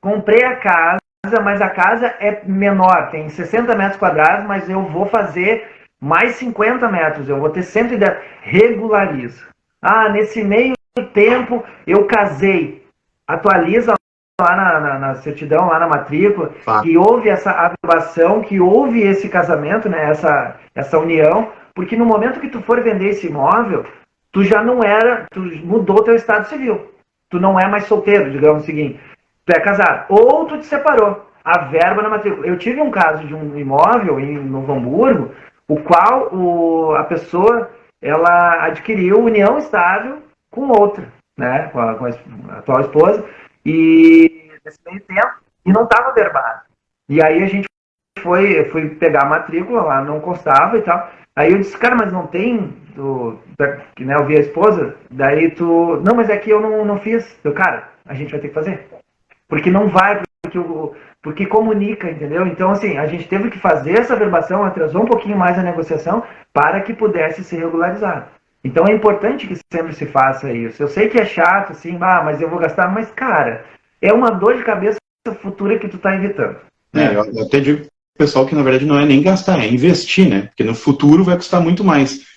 Speaker 2: comprei a casa, mas a casa é menor, tem 60 metros quadrados, mas eu vou fazer mais 50 metros, eu vou ter 110, regulariza. Nesse meio tempo eu casei, atualiza lá na certidão, lá na matrícula, que houve essa aprovação, que houve esse casamento, né, essa união, porque no momento que tu for vender esse imóvel, tu já não era, tu mudou teu estado civil. Tu não é mais solteiro, digamos o seguinte, tu é casado. Ou tu te separou, a verba na matrícula. Eu tive um caso de um imóvel em Novo Hamburgo, o qual a pessoa, ela adquiriu união estável com outra, né, com a atual esposa, e nesse meio tempo, e não estava verbado. E aí a gente foi pegar a matrícula, lá não constava e tal. Aí eu disse, cara, mas não tem, né, eu vi a esposa, daí não, mas é que eu não fiz. Cara, a gente vai ter que fazer. Porque não vai, porque comunica, entendeu? Então, assim, a gente teve que fazer essa verbação, atrasou um pouquinho mais a negociação para que pudesse ser regularizado. Então é importante que sempre se faça isso. Eu sei que é chato, assim, mas eu vou gastar, mas, cara, é uma dor de cabeça futura que tu tá evitando.
Speaker 1: Eu até digo pro pessoal que, na verdade, não é nem gastar, é investir, né? Porque no futuro vai custar muito mais. Acho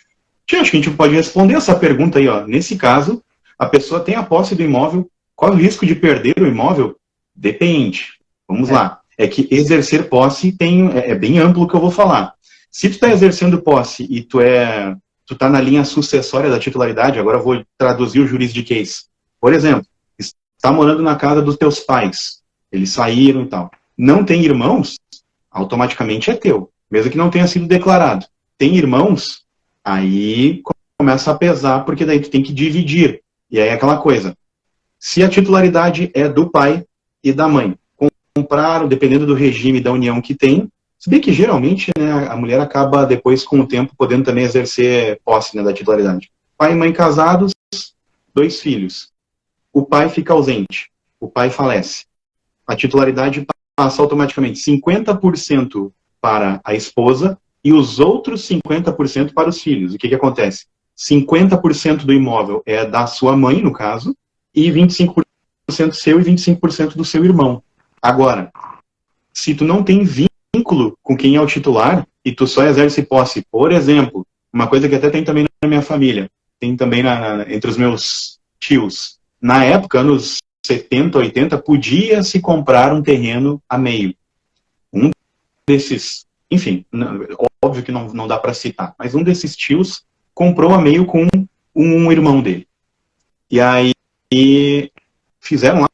Speaker 1: que a gente pode responder essa pergunta aí, ó. Nesse caso, a pessoa tem a posse do imóvel, qual é o risco de perder o imóvel? Depende. Vamos lá. É que exercer posse é bem amplo o que eu vou falar. Se tu está exercendo posse e tu tá na linha sucessória da titularidade, agora eu vou traduzir o juridiquês. Por exemplo, está morando na casa dos teus pais, eles saíram e tal. Não tem irmãos, automaticamente é teu, mesmo que não tenha sido declarado. Tem irmãos, aí começa a pesar, porque daí tu tem que dividir. E aí é aquela coisa, se a titularidade é do pai e da mãe, compraram, dependendo do regime da união que tem, se bem que geralmente, né, a mulher acaba depois, com o tempo, podendo também exercer posse, né, da titularidade. Pai e mãe casados, 2 filhos. O pai fica ausente, o pai falece. A titularidade passa automaticamente 50% para a esposa e os outros 50% para os filhos. O que acontece? 50% do imóvel é da sua mãe, no caso, e 25% seu e 25% do seu irmão. Agora, se tu não tem vínculo com quem é o titular e tu só exerce posse, por exemplo, uma coisa que até tem também na minha família, tem também entre os meus tios, na época, anos 70, 80, podia-se comprar um terreno a meio. Um desses, enfim, óbvio que não dá para citar, mas um desses tios comprou a meio com um irmão dele. E aí fizeram lá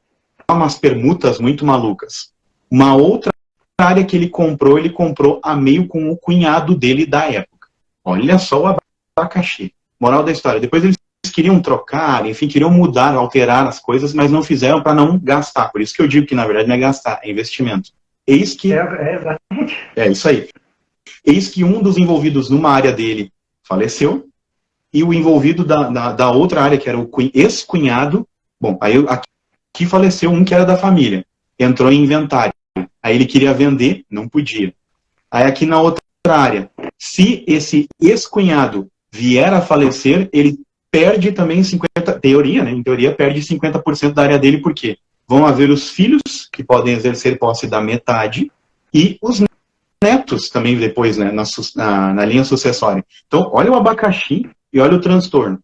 Speaker 1: umas permutas muito malucas. Uma outra área que ele comprou a meio com o cunhado dele da época. Olha só o abacaxi. Moral da história. Depois eles queriam trocar, enfim, queriam mudar, alterar as coisas, mas não fizeram para não gastar. Por isso que eu digo que, na verdade, não é gastar, é investimento. Eis que...
Speaker 2: exatamente.
Speaker 1: É isso aí. Eis que um dos envolvidos numa área dele faleceu, e o envolvido da outra área, que era o ex-cunhado, bom, aí aqui faleceu um que era da família, entrou em inventário. Aí ele queria vender, não podia. Aí aqui na outra área, se esse ex-cunhado vier a falecer, ele perde também 50%, teoria, né? Em teoria, perde 50% da área dele, porque vão haver os filhos, que podem exercer posse da metade, e os netos também depois, né? Na linha sucessória. Então, olha o abacaxi e olha o transtorno.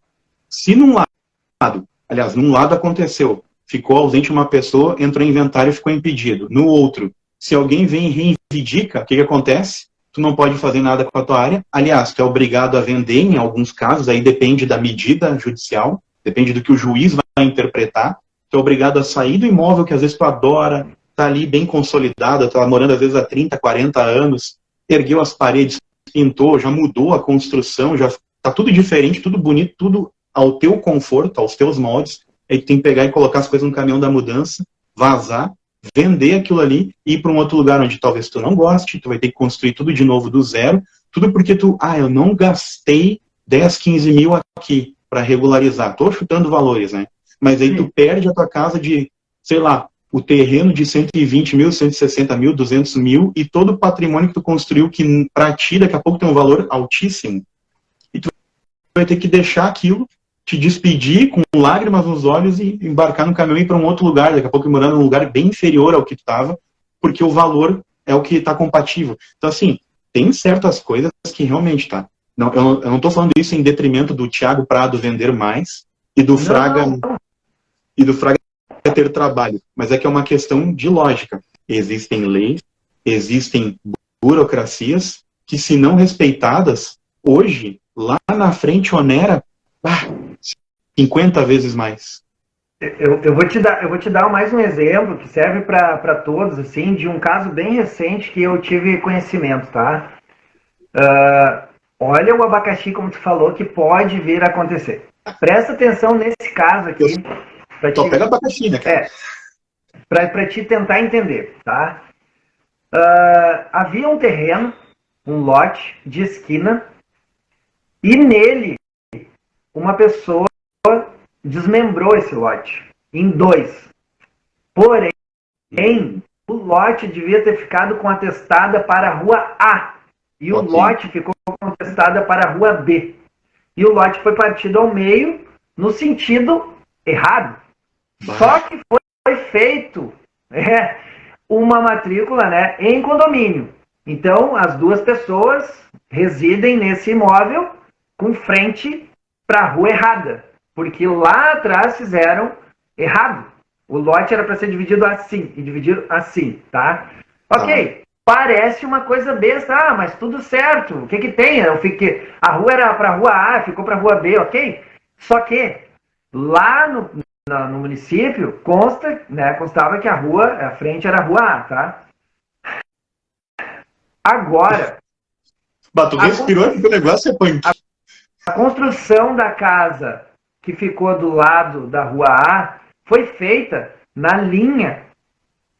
Speaker 1: Se num lado aconteceu, ficou ausente uma pessoa, entrou em inventário e ficou impedido. No outro, se alguém vem e reivindica, o que acontece? Tu não pode fazer nada com a tua área. Aliás, tu é obrigado a vender em alguns casos, aí depende da medida judicial, depende do que o juiz vai interpretar. Tu é obrigado a sair do imóvel que às vezes tu adora, tá ali bem consolidado, tá morando às vezes há 30, 40 anos, ergueu as paredes, pintou, já mudou a construção, já tá tudo diferente, tudo bonito, tudo ao teu conforto, aos teus moldes, aí tu tem que pegar e colocar as coisas no caminhão da mudança, vazar, vender aquilo ali e ir para um outro lugar onde talvez tu não goste, tu vai ter que construir tudo de novo do zero, tudo porque eu não gastei 10, 15 mil aqui para regularizar. Tô chutando valores, né? Mas aí tu perde a tua casa de, sei lá, o terreno de 120 mil, 160 mil, 200 mil e todo o patrimônio que tu construiu que para ti daqui a pouco tem um valor altíssimo. E tu vai ter que deixar aquilo, te despedir com lágrimas nos olhos e embarcar no caminhão e ir para um outro lugar, daqui a pouco morando num lugar bem inferior ao que tu estava, porque o valor é o que está compatível. Então, assim, tem certas coisas que realmente, tá? Não, eu não estou falando isso em detrimento do Thiago Prado vender mais e do Fraga ter trabalho, mas é que é uma questão de lógica. Existem leis, existem burocracias que, se não respeitadas, hoje, lá na frente, onera 50 vezes mais.
Speaker 2: Eu vou te dar mais um exemplo que serve para todos, assim, de um caso bem recente que eu tive conhecimento, tá? Olha o abacaxi, como tu falou, que pode vir a acontecer. Presta atenção nesse caso aqui.
Speaker 1: Só pega abacaxi, né?
Speaker 2: Para te tentar entender, tá? Havia um terreno, um lote de esquina, e nele uma pessoa desmembrou esse lote em 2. Porém, o lote devia ter ficado com atestada para a rua A e o lote ficou com atestada para a rua B. E o lote foi partido ao meio no sentido errado. Só que foi feito uma matrícula, né, em condomínio. Então, as duas pessoas residem nesse imóvel com frente para a rua errada. Porque lá atrás fizeram errado. O lote era para ser dividido assim, e dividido assim, tá? Ok, parece uma coisa besta, mas tudo certo. O que tem? A rua era para a rua A, ficou para a rua B, ok? Só que lá no município constava que a frente era a rua A, tá? Agora...
Speaker 1: Tu respirou porque o negócio é punk.
Speaker 2: A construção da casa que ficou do lado da rua A foi feita na linha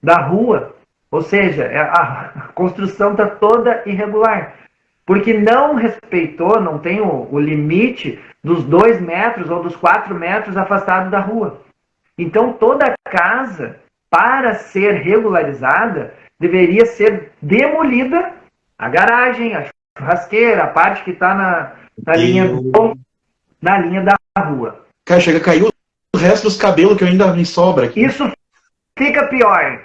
Speaker 2: da rua. Ou seja, a construção está toda irregular. Porque não respeitou, não tem o limite dos 2 metros ou dos 4 metros afastado da rua. Então, toda a casa, para ser regularizada, deveria ser demolida a garagem, a churrasqueira, a parte que está na linha da rua.
Speaker 1: Cara, chega a cair o resto dos cabelos que ainda me sobra aqui.
Speaker 2: Isso fica pior,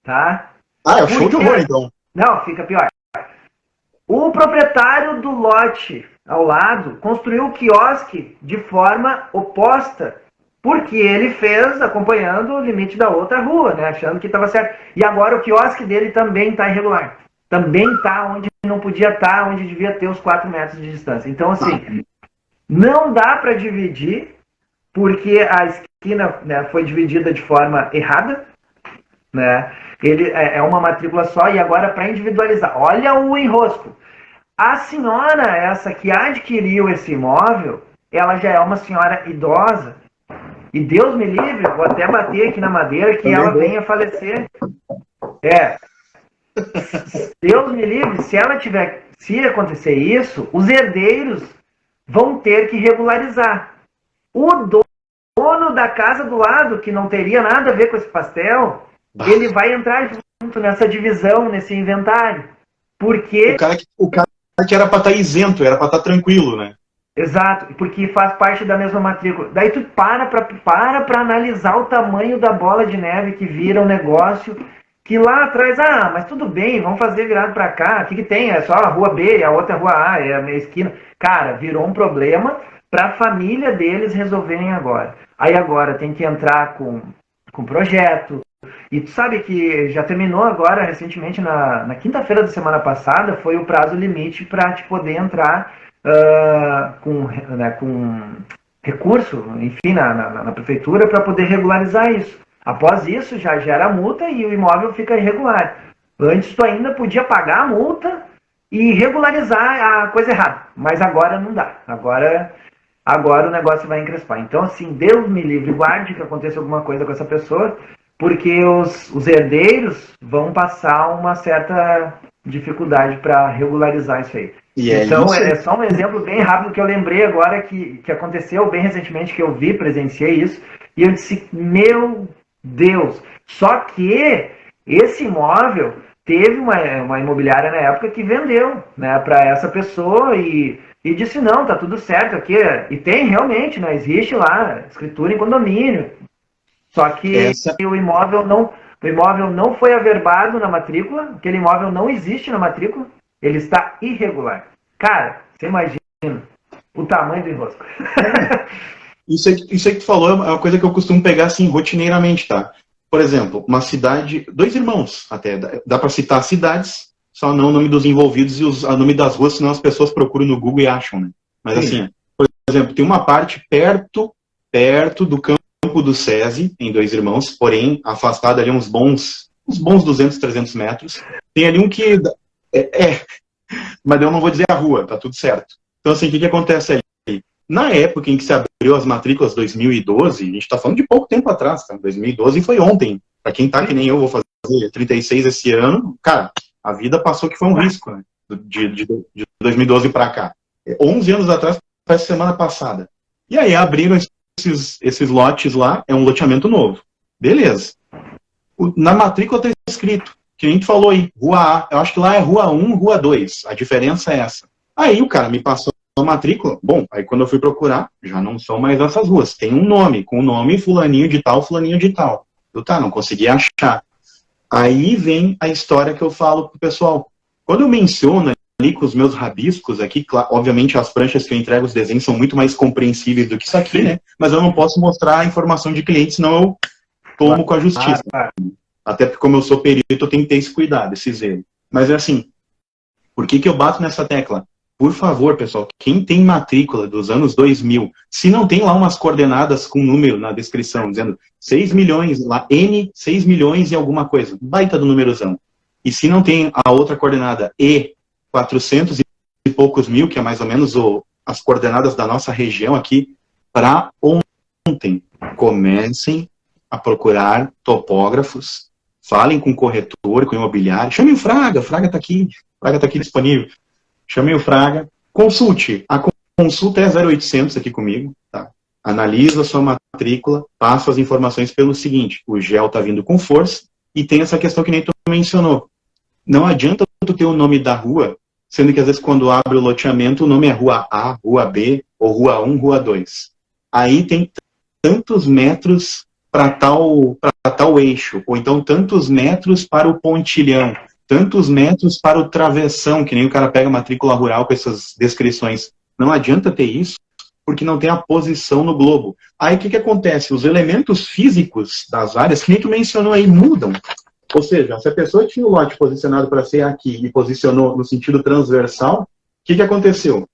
Speaker 2: tá?
Speaker 1: É o show de horror, então.
Speaker 2: Não, fica pior. O proprietário do lote ao lado construiu o quiosque de forma oposta, porque ele fez acompanhando o limite da outra rua, né? Achando que estava certo. E agora o quiosque dele também está irregular. Também está onde não podia estar, onde devia ter os 4 metros de distância. Então, assim, não dá para dividir, porque a esquina, né, foi dividida de forma errada, né? Ele é uma matrícula só, e agora para individualizar. Olha o enrosco. A senhora, essa que adquiriu esse imóvel, ela já é uma senhora idosa, e Deus me livre, vou até bater aqui na madeira, que ela venha a falecer. Deus me livre, se acontecer isso, os herdeiros vão ter que regularizar. O dono da casa do lado, que não teria nada a ver com esse pastel, ele vai entrar junto nessa divisão, nesse inventário. Porque...
Speaker 1: O cara que era para estar isento, era para estar tranquilo, né?
Speaker 2: Exato, porque faz parte da mesma matrícula. Daí tu para analisar o tamanho da bola de neve que vira um negócio que lá atrás, mas tudo bem, vamos fazer virado para cá, o que tem? É só a rua B, a outra rua A, é a minha esquina. Cara, virou um problema para a família deles resolverem agora. Aí agora tem que entrar com projeto. E tu sabe que já terminou agora, recentemente, na quinta-feira da semana passada, foi o prazo limite para te poder entrar com recurso, enfim, na prefeitura para poder regularizar isso. Após isso, já gera multa e o imóvel fica irregular. Antes tu ainda podia pagar a multa e regularizar a coisa errada. Mas agora não dá. Agora o negócio vai encrespar. Então, assim, Deus me livre, guarde que aconteça alguma coisa com essa pessoa, porque os herdeiros vão passar uma certa dificuldade para regularizar isso aí. Então, é só um exemplo bem rápido que eu lembrei agora que aconteceu bem recentemente, que eu vi, presenciei isso, e eu disse, meu Deus! Só que esse imóvel teve uma imobiliária na época que vendeu, né, para essa pessoa e disse, não, tá tudo certo aqui. E tem realmente, né, existe lá escritura em condomínio. Só que o imóvel não foi averbado na matrícula, aquele imóvel não existe na matrícula, ele está irregular. Cara, você imagina o tamanho do enrosco.
Speaker 1: Isso aí que tu falou é uma coisa que eu costumo pegar assim rotineiramente, tá? Por exemplo, uma cidade, 2 irmãos até, dá para citar cidades, só não o nome dos envolvidos e o nome das ruas, senão as pessoas procuram no Google e acham, né? Mas assim, por exemplo, tem uma parte perto do campo do SESI, em 2 irmãos, porém afastado ali uns bons 200, 300 metros. Tem ali um que mas eu não vou dizer a rua, tá tudo certo. Então assim, o que acontece ali? Na época em que se abriu as matrículas 2012, a gente está falando de pouco tempo atrás, tá? 2012 foi ontem. Para quem tá que nem eu, vou fazer 36 esse ano, cara, a vida passou que foi um risco, né? De 2012 para cá. 11 anos atrás, parece semana passada. E aí abriram esses lotes lá, é um loteamento novo. Beleza. Na matrícula está escrito, que a gente falou aí, Rua A. Eu acho que lá é Rua 1, Rua 2. A diferença é essa. Aí o cara me passou a matrícula. Bom, aí quando eu fui procurar, já não são mais essas ruas. Tem um nome, com o nome fulaninho de tal, fulaninho de tal. Eu não consegui achar. Aí vem a história que eu falo pro pessoal. Quando eu menciono ali com os meus rabiscos aqui, obviamente as pranchas que eu entrego, os desenhos são muito mais compreensíveis do que isso aqui, né? Mas eu não posso mostrar a informação de cliente, senão eu tomo com a justiça. Até porque como eu sou perito, eu tenho que ter esse cuidado, esse zelo. Mas é assim, por que eu bato nessa tecla? Por favor, pessoal, quem tem matrícula dos anos 2000, se não tem lá umas coordenadas com número na descrição, dizendo 6 milhões, lá, N, 6 milhões e alguma coisa, baita do númerozão. E se não tem a outra coordenada, E, 400 e poucos mil, que é mais ou menos as coordenadas da nossa região aqui, para ontem, comecem a procurar topógrafos, falem com o corretor, com o imobiliário, chame o Fraga está aqui disponível. Chamei o Fraga, consulte. A consulta é 0800 aqui comigo, tá? Analisa a sua matrícula, passo as informações pelo seguinte, o GEL tá vindo com força e tem essa questão que nem tu mencionou. Não adianta tu ter o nome da rua, sendo que às vezes quando abre o loteamento o nome é Rua A, Rua B, ou Rua 1, Rua 2. Aí tem tantos metros para tal eixo, ou então tantos metros para o pontilhão, tantos metros para o travessão, que nem o cara pega a matrícula rural com essas descrições. Não adianta ter isso, porque não tem a posição no globo. Aí o que acontece? Os elementos físicos das áreas, que nem tu mencionou aí, mudam. Ou seja, se a pessoa tinha o lote posicionado para ser aqui e posicionou no sentido transversal, o que aconteceu?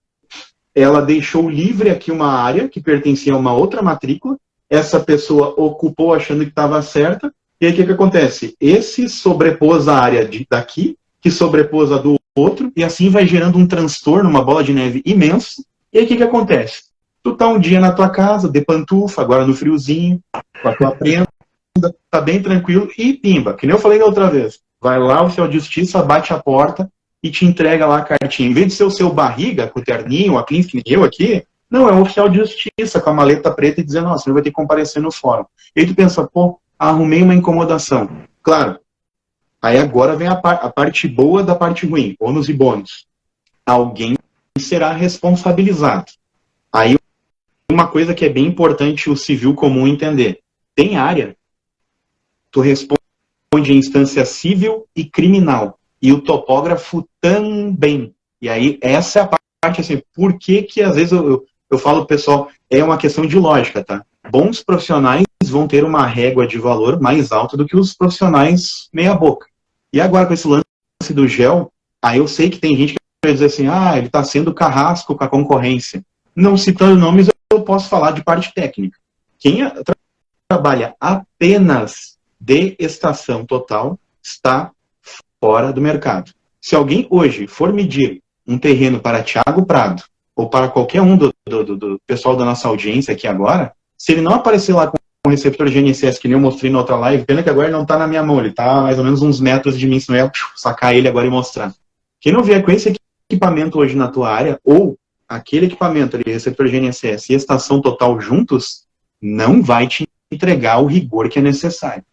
Speaker 1: Ela deixou livre aqui uma área que pertencia a uma outra matrícula, essa pessoa ocupou achando que estava certa, e aí o que acontece? Esse sobrepôs a área daqui, que sobrepôs a do outro, e assim vai gerando um transtorno, uma bola de neve imensa. E aí o que acontece? Tu tá um dia na tua casa, de pantufa, agora no friozinho, com a tua prenda, tá bem tranquilo, e pimba, que nem eu falei da outra vez. Vai lá, o oficial de justiça bate a porta e te entrega lá a cartinha. Em vez de ser o seu barriga, com o terninho, a clínica, que nem eu aqui, não, é um oficial de justiça com a maleta preta e dizendo, nossa, você vai ter que comparecer no fórum. E aí tu pensa, pô, arrumei uma incomodação. Claro, aí agora vem a parte boa da parte ruim, ônus e bônus. Alguém será responsabilizado. Aí uma coisa que é bem importante o civil comum entender. Tem área, tu responde em instância civil e criminal. E o topógrafo também. E aí essa é a parte assim, por que às vezes eu falo pro pessoal, é uma questão de lógica, tá? Bons profissionais vão ter uma régua de valor mais alta do que os profissionais meia boca. E agora com esse lance do GEL, aí eu sei que tem gente que vai dizer assim, ele está sendo carrasco com a concorrência. Não citando nomes, eu posso falar de parte técnica. Quem trabalha apenas de estação total está fora do mercado. Se alguém hoje for medir um terreno para Thiago Prado, ou para qualquer um do pessoal da nossa audiência aqui agora, se ele não aparecer lá com o receptor GNSS, que nem eu mostrei na outra live, pena que agora ele não está na minha mão, ele está mais ou menos uns metros de mim, senão eu ia sacar ele agora e mostrar. Quem não vier com esse equipamento hoje na tua área, ou aquele equipamento ali, receptor GNSS e estação total juntos, não vai te entregar o rigor que é necessário.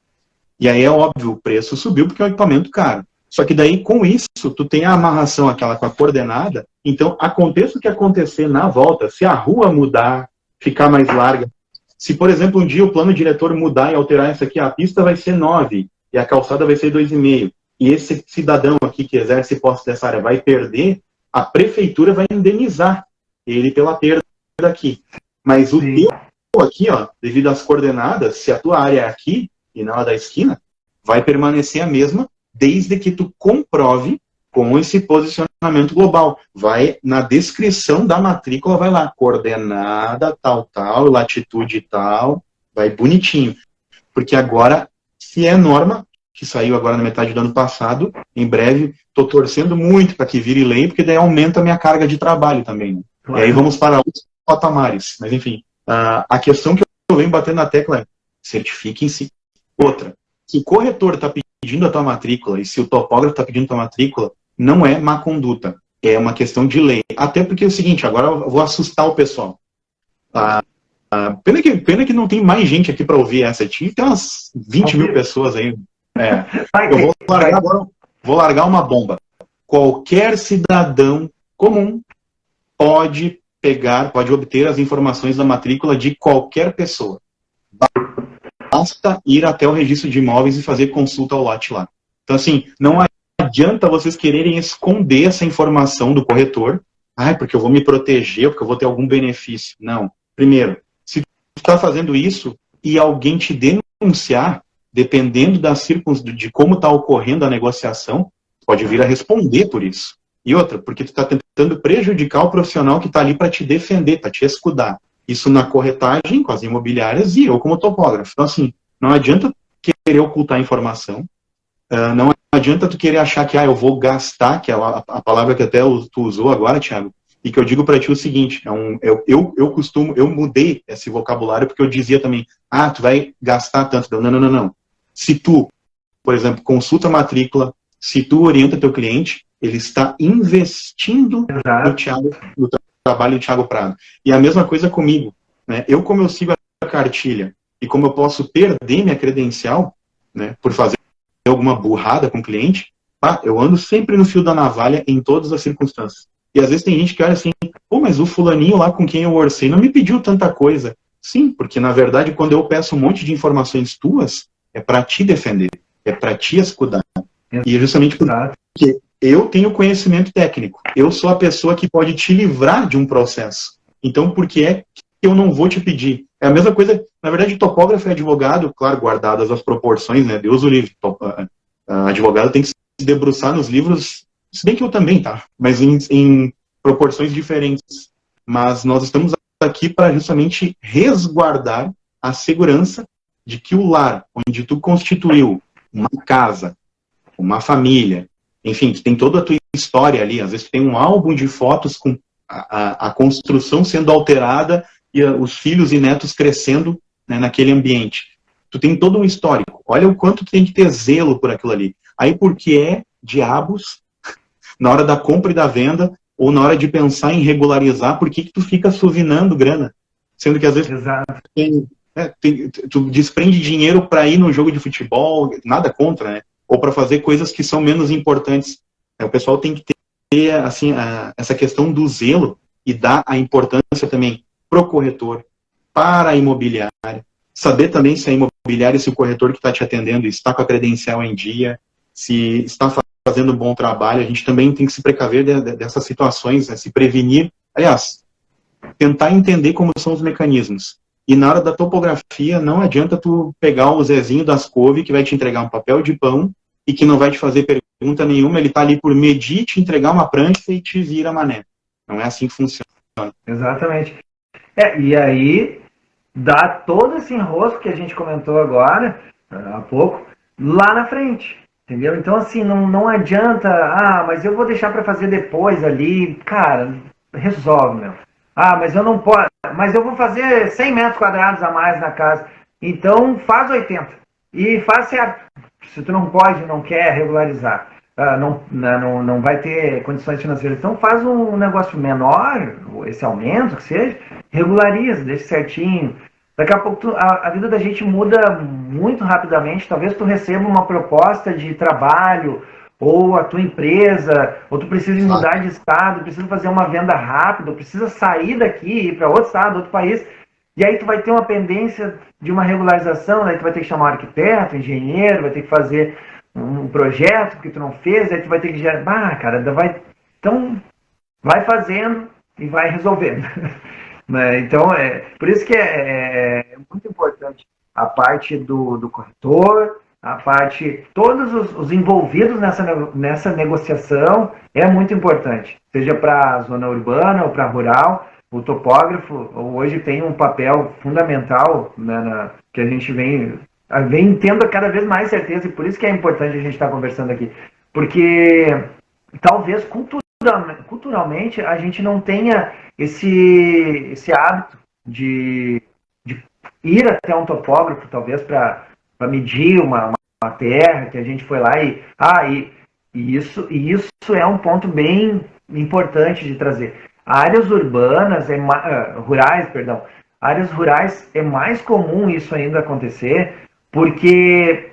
Speaker 1: E aí é óbvio, o preço subiu porque é um equipamento caro. Só que daí, com isso, tu tem a amarração aquela com a coordenada, então aconteça o que acontecer na volta, se a rua mudar, ficar mais larga, se, por exemplo, um dia o plano diretor mudar e alterar isso aqui, a pista vai ser 9 e a calçada vai ser 2,5, e esse cidadão aqui que exerce posse dessa área vai perder, a prefeitura vai indenizar ele pela perda aqui. Mas o teu aqui, ó, devido às coordenadas, se a tua área é aqui e não a da esquina, vai permanecer a mesma, desde que tu comprove com esse posicionamento global. Vai na descrição da matrícula, vai lá, coordenada tal, tal, latitude tal, vai bonitinho. Porque agora, se é norma, que saiu agora na metade do ano passado, em breve, estou torcendo muito para que vire lei, porque daí aumenta a minha carga de trabalho também. Né? Claro. E aí vamos para outros patamares. Mas enfim, a questão que eu venho batendo na tecla é, certifiquem-se. Outra, se o corretor está pedindo a tua matrícula e se o topógrafo está pedindo a tua matrícula, não é má conduta, é uma questão de lei. Até porque é o seguinte, agora eu vou assustar o pessoal. Pena que não tem mais gente aqui para ouvir essa. Tem umas 20 mil pessoas aí. Eu vou largar uma bomba. Qualquer cidadão comum pode obter as informações da matrícula de qualquer pessoa. Basta ir até o registro de imóveis e fazer consulta ao lote lá. Então, assim, não adianta vocês quererem esconder essa informação do corretor, porque eu vou me proteger, porque eu vou ter algum benefício. Não. Primeiro, se tu está fazendo isso e alguém te denunciar, dependendo de como está ocorrendo a negociação, pode vir a responder por isso. E outra, porque tu está tentando prejudicar o profissional que está ali para te defender, para te escudar. Isso na corretagem, com as imobiliárias, e eu como topógrafo. Então, assim, não adianta querer ocultar informação, não adianta tu querer achar que eu vou gastar, que é a palavra que até tu usou agora, Thiago, e que eu digo para ti o seguinte, eu mudei esse vocabulário porque eu dizia também, tu vai gastar tanto. Não. Se tu, por exemplo, consulta a matrícula, se tu orienta teu cliente, ele está investindo no trabalho do Thiago Prado. E a mesma coisa comigo. Né? Como eu sigo a cartilha e como eu posso perder minha credencial, né, por fazer alguma burrada com o cliente, eu ando sempre no fio da navalha em todas as circunstâncias. E às vezes tem gente que olha assim, mas o fulaninho lá com quem eu orcei não me pediu tanta coisa. Sim, porque na verdade quando eu peço um monte de informações tuas, é para te defender, é para te escudar. E é justamente porque eu tenho conhecimento técnico. Eu sou a pessoa que pode te livrar de um processo. Então, por que é que eu não vou te pedir? É a mesma coisa, na verdade, topógrafo e advogado, claro, guardadas as proporções, né? Deus o livre. Advogado tem que se debruçar nos livros, se bem que eu também, tá? Mas em proporções diferentes. Mas nós estamos aqui para justamente resguardar a segurança de que o lar, onde tu constituiu uma casa, uma família, enfim, tu tem toda a tua história ali, às vezes tu tem um álbum de fotos com a construção sendo alterada e os filhos e netos crescendo, né, naquele ambiente. Tu tem todo um histórico. Olha o quanto tu tem que ter zelo por aquilo ali. Aí porque diabos, na hora da compra e da venda, ou na hora de pensar em regularizar, por que tu fica suvinando grana? Sendo que às vezes tu desprende dinheiro para ir no jogo de futebol, nada contra, né? Ou para fazer coisas que são menos importantes. O pessoal tem que ter assim, essa questão do zelo e dar a importância também pro corretor, para a imobiliária, saber também se a imobiliária, se o corretor que está te atendendo está com a credencial em dia, se está fazendo um bom trabalho. A gente também tem que se precaver dessas situações, né? Se prevenir, aliás, tentar entender como são os mecanismos. E na hora da topografia, não adianta tu pegar o Zezinho das couve que vai te entregar um papel de pão e que não vai te fazer pergunta nenhuma, ele tá ali por medir, te entregar uma prancha e te vira mané. Não é assim que funciona.
Speaker 2: Exatamente. E aí, dá todo esse enrosco que a gente comentou agora, há pouco, lá na frente. Entendeu? Então, assim, não adianta, mas eu vou deixar para fazer depois ali. Cara, resolve, meu. Mas eu não posso, mas eu vou fazer 100 metros quadrados a mais na casa. Então, faz 80. E faz certo. Se tu não pode, não quer regularizar, não vai ter condições financeiras, então faz um negócio menor, esse aumento que seja, regulariza, deixa certinho. Daqui a pouco a vida da gente muda muito rapidamente. Talvez tu receba uma proposta de trabalho, ou a tua empresa, ou tu precisa mudar de estado, precisa fazer uma venda rápida, precisa sair daqui e ir para outro estado, outro país. E aí tu vai ter uma pendência de uma regularização, aí tu vai ter que chamar um arquiteto, engenheiro, vai ter que fazer um projeto que tu não fez, aí tu vai ter que gerar. Cara, então vai fazendo e vai resolvendo. Então, por isso que é muito importante a parte do corretor, a parte, todos os envolvidos nessa negociação é muito importante, seja para a zona urbana ou para a rural. O topógrafo hoje tem um papel fundamental, né, que a gente vem tendo cada vez mais certeza, e por isso que é importante a gente estar conversando aqui, porque talvez culturalmente a gente não tenha esse hábito de ir até um topógrafo, talvez para medir uma terra, que a gente foi lá e isso é um ponto bem importante de trazer. Áreas urbanas, áreas rurais é mais comum isso ainda acontecer, porque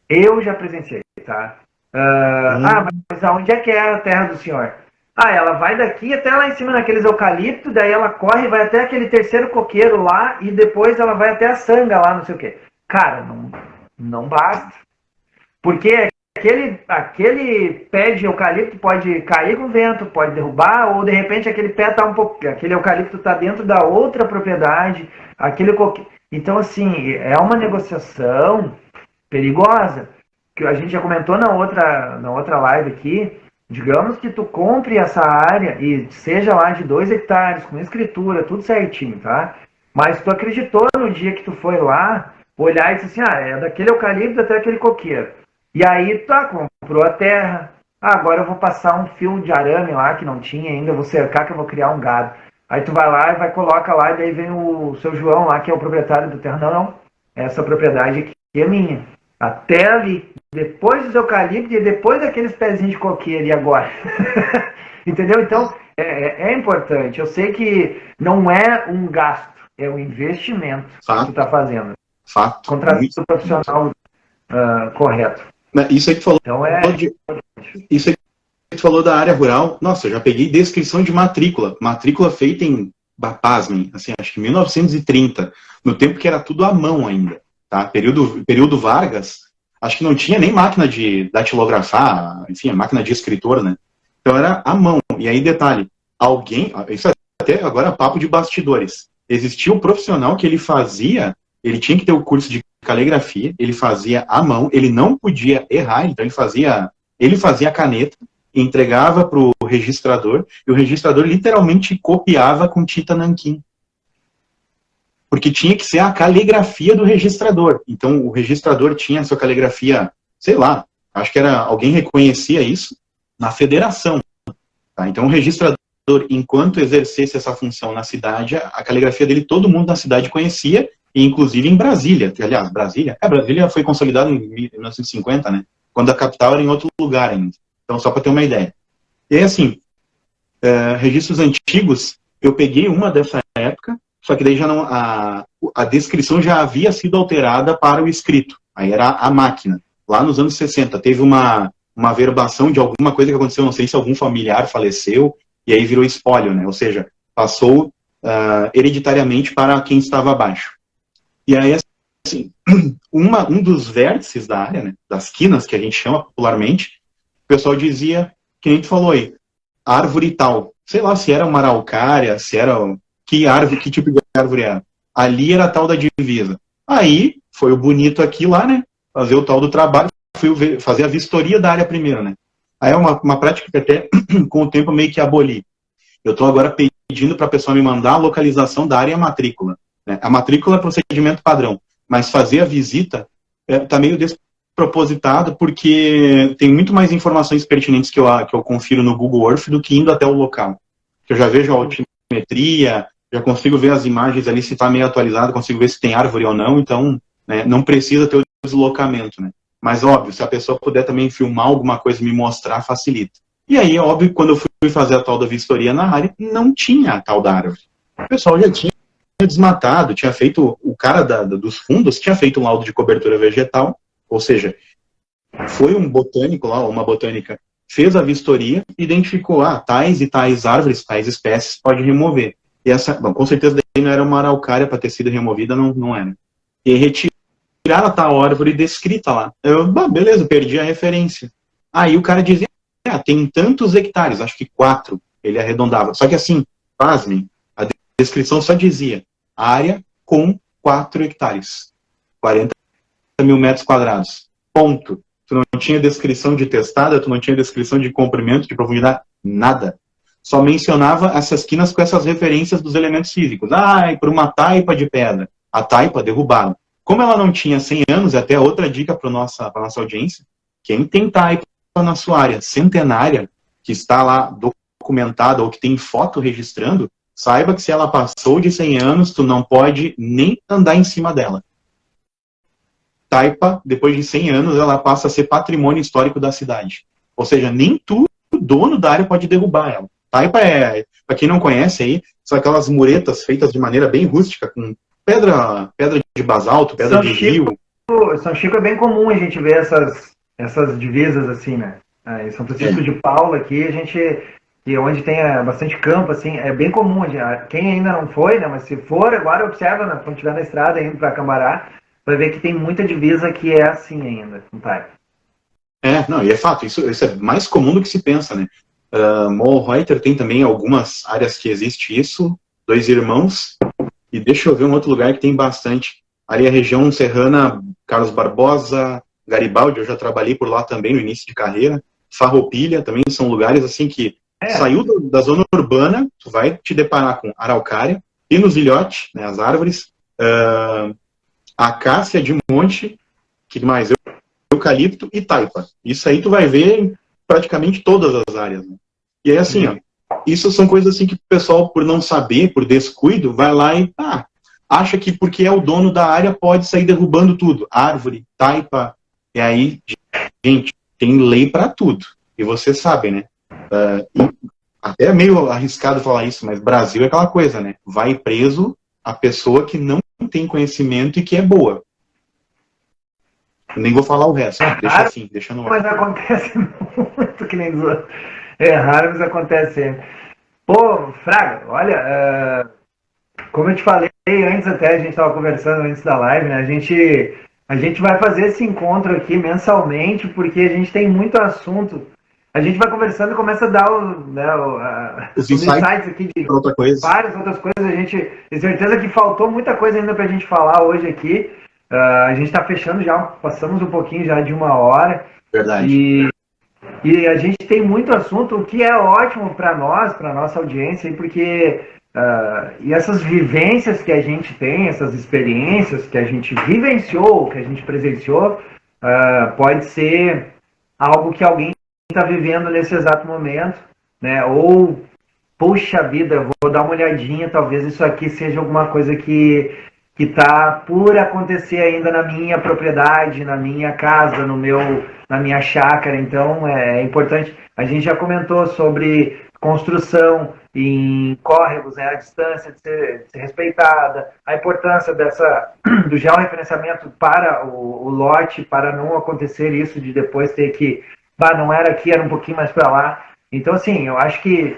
Speaker 2: eu já presenciei, tá? Mas aonde é que é a terra do senhor? Ela vai daqui até lá em cima naqueles eucaliptos, daí ela corre, vai até aquele terceiro coqueiro lá, e depois ela vai até a sanga lá, não sei o quê. Cara, não basta. Porque aquele pé de eucalipto pode cair com o vento, pode derrubar, ou de repente aquele eucalipto está dentro da outra propriedade, então assim, é uma negociação perigosa, que a gente já comentou na outra live aqui. Digamos que tu compre essa área e seja lá de 2 hectares, com escritura, tudo certinho, tá? Mas tu acreditou no dia que tu foi lá, olhar e disse assim, é daquele eucalipto até aquele coqueiro. E aí, comprou a terra. Agora eu vou passar um fio de arame lá, que não tinha ainda, eu vou cercar que eu vou criar um gado. Aí tu vai lá e coloca lá, e daí vem o seu João lá, que é o proprietário do terreno. Não. Essa propriedade aqui é minha. Até ali. Depois dos eucaliptos e depois daqueles pezinhos de coqueiro. E agora? Entendeu? Então, é importante. Eu sei que não é um gasto, é um investimento que tu está fazendo.
Speaker 1: Fato.
Speaker 2: Contratar o profissional correto.
Speaker 1: Isso aí que tu falou. Então isso aí que tu falou da área rural. Nossa, eu já peguei descrição de matrícula. Matrícula feita em, pasmem, assim, acho que 1930. No tempo que era tudo à mão ainda. Tá? Período Vargas, acho que não tinha nem máquina de datilografar, enfim, a máquina de escritor, né? Então era à mão. E aí, detalhe, isso até agora é papo de bastidores. Existia um profissional que ele tinha que ter o curso de caligrafia, ele fazia à mão, ele não podia errar, então ele fazia a caneta, entregava para o registrador, e o registrador literalmente copiava com tinta nanquim. Porque tinha que ser a caligrafia do registrador. Então, o registrador tinha a sua caligrafia, sei lá, acho que alguém reconhecia isso na federação. Tá? Então, o registrador, enquanto exercesse essa função na cidade, a caligrafia dele todo mundo na cidade conhecia, e inclusive em Brasília. Aliás, Brasília foi consolidada em 1950, né? Quando a capital era em outro lugar ainda. Então, só para ter uma ideia. E aí, assim, registros antigos, eu peguei uma dessa época, só que daí já não, a descrição já havia sido alterada para o escrito. Aí era a máquina. Lá nos anos 60, teve uma averbação de alguma coisa que aconteceu, não sei se algum familiar faleceu, e aí virou espólio, né? Ou seja, passou hereditariamente para quem estava abaixo. E aí, assim, um dos vértices da área, né, das quinas, que a gente chama popularmente, o pessoal dizia, que nem tu falou aí, árvore tal. Sei lá se era uma araucária, se era... Que tipo de árvore era? Ali era a tal da divisa. Aí, foi o bonito aqui lá, né? Fazer o tal do trabalho, fui fazer a vistoria da área primeiro, né? Aí é uma prática que até, com o tempo, meio que aboli. Eu estou agora pedindo para a pessoa me mandar a localização da área e a matrícula. Né? A matrícula é procedimento padrão, mas fazer a visita está meio propositado porque tem muito mais informações pertinentes que eu confiro no Google Earth do que indo até o local. Eu já vejo a altimetria, já consigo ver as imagens ali, se está meio atualizado, consigo ver se tem árvore ou não, então, né, não precisa ter o deslocamento, né? Mas, óbvio, se a pessoa puder também filmar alguma coisa e me mostrar, facilita. E aí, óbvio, quando eu fui fazer a tal da vistoria na área, não tinha a tal da árvore. O pessoal já tinha desmatado, tinha feito, o cara dos fundos tinha feito um laudo de cobertura vegetal, ou seja, foi um botânico lá, uma botânica, fez a vistoria, identificou, tais e tais árvores, tais espécies, pode remover. E essa, bom, com certeza daí não era uma araucária para ter sido removida, não era. E retiraram a tal árvore descrita lá. Beleza, perdi a referência. Aí o cara dizia, tem tantos hectares, acho que 4, ele arredondava. Só que assim, pasmem, a descrição só dizia, área com 4 hectares, 40 mil metros quadrados, ponto. Tu não tinha descrição de testada, tu não tinha descrição de comprimento, de profundidade, nada. Só mencionava essas quinas com essas referências dos elementos físicos. Por uma taipa de pedra. A taipa derrubada. Como ela não tinha 100 anos, é até outra dica para a nossa audiência, quem tem taipa na sua área centenária, que está lá documentada ou que tem foto registrando, saiba que se ela passou de 100 anos, tu não pode nem andar em cima dela. Taipa, depois de 100 anos, ela passa a ser patrimônio histórico da cidade. Ou seja, nem tu, dono da área, pode derrubar ela. Taipa para quem não conhece aí, são aquelas muretas feitas de maneira bem rústica, com pedra de basalto, pedra de rio.
Speaker 2: São Chico é bem comum a gente ver essas divisas assim, né? Em São Francisco de Paula aqui, que onde tem bastante campo, assim, é bem comum. Quem ainda não foi, né? Mas se for, agora observa, né, quando estiver na estrada indo para Cambará, vai ver que tem muita divisa que é assim ainda, com taipa.
Speaker 1: E é fato, isso é mais comum do que se pensa, né? Morro Reuter tem também algumas áreas que existe isso, Dois Irmãos, e deixa eu ver um outro lugar que tem bastante. Ali a região serrana, Carlos Barbosa, Garibaldi, eu já trabalhei por lá também no início de carreira, Farroupilha também são lugares assim que saiu da zona urbana, tu vai te deparar com araucária, pinos-ilhote, né, as árvores, acácia de monte, que mais? Eucalipto e taipa. Isso aí tu vai ver em praticamente todas as áreas. Né? E aí assim, isso são coisas assim que o pessoal, por não saber, por descuido, vai lá e acha que porque é o dono da área pode sair derrubando tudo. Árvore, taipa, e aí, gente, tem lei para tudo. E vocês sabem, né? Até é meio arriscado falar isso, mas Brasil é aquela coisa, né? Vai preso a pessoa que não tem conhecimento e que é boa. Eu nem vou falar o resto, deixa assim, deixa no ar.
Speaker 2: Mas acontece muito, que nem dos... É raro, mas acontece sempre. Pô, Fraga, olha, como eu te falei antes, até a gente estava conversando antes da live, né? A gente vai fazer esse encontro aqui mensalmente, porque a gente tem muito assunto. A gente vai conversando e começa a dar os insights aqui de várias outras coisas. A gente tem certeza que faltou muita coisa ainda para a gente falar hoje aqui. A gente está fechando já, passamos um pouquinho já de 1 hora.
Speaker 1: Verdade.
Speaker 2: E a gente tem muito assunto, o que é ótimo para nós, para nossa audiência, porque e essas vivências que a gente tem, essas experiências que a gente vivenciou, que a gente presenciou, pode ser algo que alguém está vivendo nesse exato momento, né? Ou, puxa vida, eu vou dar uma olhadinha, talvez isso aqui seja alguma coisa que está por acontecer ainda na minha propriedade, na minha casa, na minha chácara. Então é importante. A gente já comentou sobre construção em córregos, né, a distância de ser respeitada, a importância do georreferenciamento para o lote, para não acontecer isso de depois ter que, não era aqui, era um pouquinho mais para lá. Então, assim, eu acho que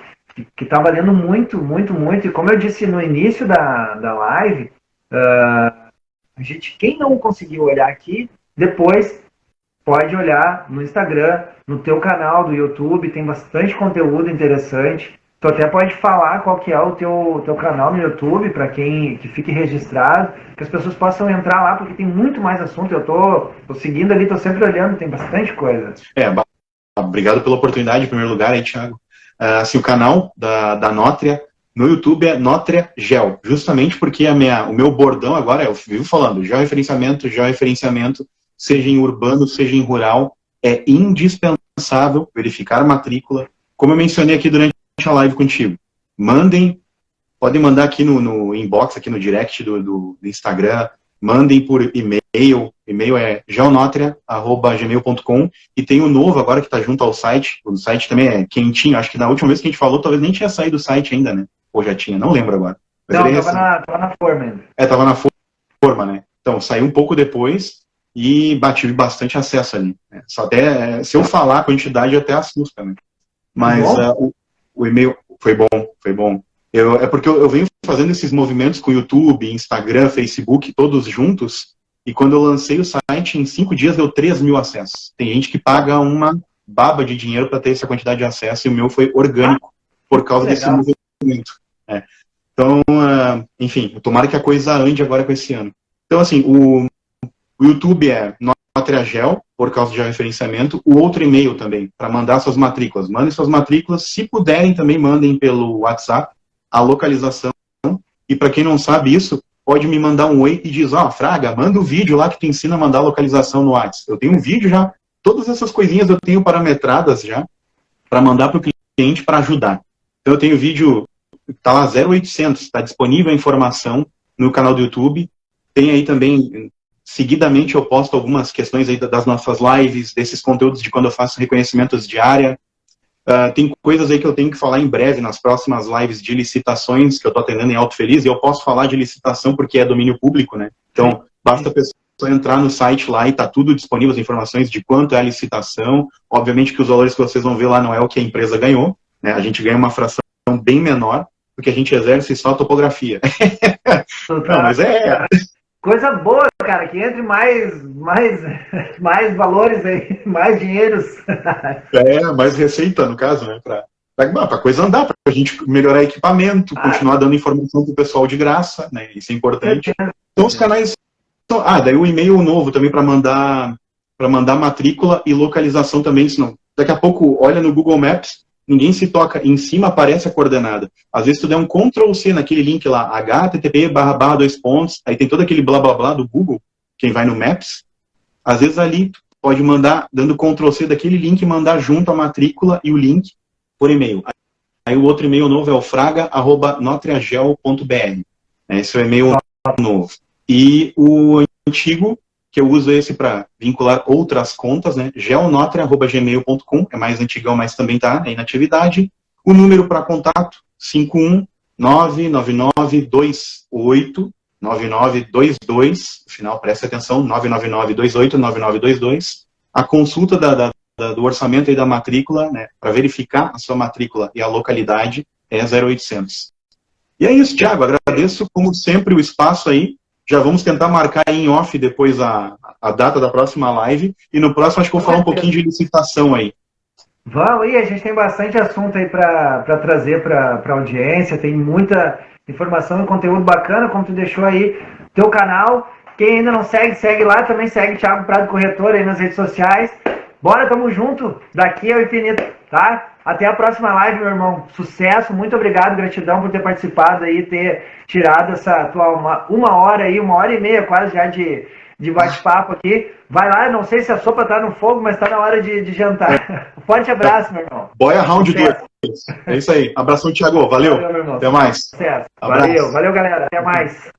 Speaker 2: está valendo muito, muito, muito. E como eu disse no início da live, quem não conseguiu olhar aqui, depois pode olhar no Instagram, no teu canal do YouTube, tem bastante conteúdo interessante. Tu até pode falar qual que é o teu canal no YouTube, para quem que fique registrado, que as pessoas possam entrar lá, porque tem muito mais assunto. Eu tô seguindo ali, tô sempre olhando, tem bastante coisa.
Speaker 1: Obrigado pela oportunidade, em primeiro lugar, aí, Thiago. Assim, o canal da Nótria no YouTube é Nótria Gel, justamente porque o meu bordão agora, eu vivo falando, georreferenciamento, seja em urbano, seja em rural, é indispensável verificar a matrícula. Como eu mencionei aqui durante a live contigo, podem mandar aqui no inbox, aqui no direct do Instagram, mandem por e-mail, e-mail é geonotria@gmail.com, e tem o novo agora que está junto ao site, o site também é quentinho, acho que na última vez que a gente falou, talvez nem tinha saído do site ainda, né? Ou já tinha, não lembro agora. Mas
Speaker 2: não, tava na forma ainda.
Speaker 1: Tava na forma, né? Então, saiu um pouco depois e tive bastante acesso ali. Né? Só até, se eu falar a quantidade, até assusta, né? Mas o e-mail foi bom. É porque eu venho fazendo esses movimentos com YouTube, Instagram, Facebook, todos juntos, e quando eu lancei o site, em 5 dias deu 3 mil acessos. Tem gente que paga uma baba de dinheiro para ter essa quantidade de acesso, e o meu foi orgânico, por causa desse movimento. Né? Então, enfim, tomara que a coisa ande agora com esse ano. Então, assim, o YouTube é NotriaGel, por causa de referenciamento, o outro e-mail também, para mandar suas matrículas. Mandem suas matrículas, se puderem também mandem pelo WhatsApp, a localização, e para quem não sabe isso, pode me mandar um oi e diz, Fraga, manda o vídeo lá que te ensina a mandar a localização no WhatsApp. Eu tenho um vídeo já, todas essas coisinhas eu tenho parametradas já, para mandar para o cliente para ajudar. Então eu tenho vídeo, está lá 0800, está disponível a informação no canal do YouTube, tem aí também, seguidamente eu posto algumas questões aí das nossas lives, desses conteúdos de quando eu faço reconhecimentos de área. Tem coisas aí que eu tenho que falar em breve nas próximas lives de licitações que eu estou atendendo em Alto Feliz, e eu posso falar de licitação porque é domínio público, né? Então, basta a pessoa entrar no site lá e está tudo disponível, as informações de quanto é a licitação. Obviamente que os valores que vocês vão ver lá não é o que a empresa ganhou, né? A gente ganha uma fração bem menor, porque a gente exerce só a topografia. Não, mas
Speaker 2: coisa boa, cara, que entre mais valores aí, mais dinheiros.
Speaker 1: Mais receita, no caso, né? Pra coisa andar, pra gente melhorar equipamento, continuar dando informação pro pessoal de graça, né? Isso é importante. Então os canais... daí o e-mail novo também para mandar matrícula e localização também, senão daqui a pouco olha no Google Maps, ninguém se toca, em cima aparece a coordenada. Às vezes tu der um Ctrl+C naquele link lá, http://, aí tem todo aquele blá blá blá do Google, quem vai no Maps, às vezes ali tu pode mandar, dando Ctrl+C daquele link, mandar junto a matrícula e o link por e-mail. Aí o outro e-mail novo é o fraga@notriagel.br. Esse é o e-mail novo. E o antigo, que eu uso esse para vincular outras contas, né? geonotria@gmail.com, é mais antigão, mas também está em atividade. O número para contato, 51999289922, no final, preste atenção, 999289922. A consulta do orçamento e da matrícula, né? Para verificar a sua matrícula e a localidade, é 0800. E é isso, Thiago, agradeço, como sempre, o espaço aí. Já vamos tentar marcar em off depois a data da próxima live. E no próximo acho que eu vou falar um pouquinho de licitação aí.
Speaker 2: Vamos aí, a gente tem bastante assunto aí para trazer para a audiência. Tem muita informação e conteúdo bacana, como tu deixou aí teu canal. Quem ainda não segue, segue lá. Também segue Thiago Prado Corretor aí nas redes sociais. Bora, tamo junto. Daqui ao infinito, tá? Até a próxima live, meu irmão. Sucesso, muito obrigado, gratidão por ter participado aí, ter tirado essa tua uma hora aí, 1h30 quase já de bate-papo aqui. Vai lá, não sei se a sopa tá no fogo, mas tá na hora de jantar. Forte abraço, meu irmão.
Speaker 1: Boia round 2. É isso aí. Abração, Thiago. Valeu.
Speaker 2: Valeu, meu irmão.
Speaker 1: Até mais.
Speaker 2: Sucesso. Valeu, galera. Até mais.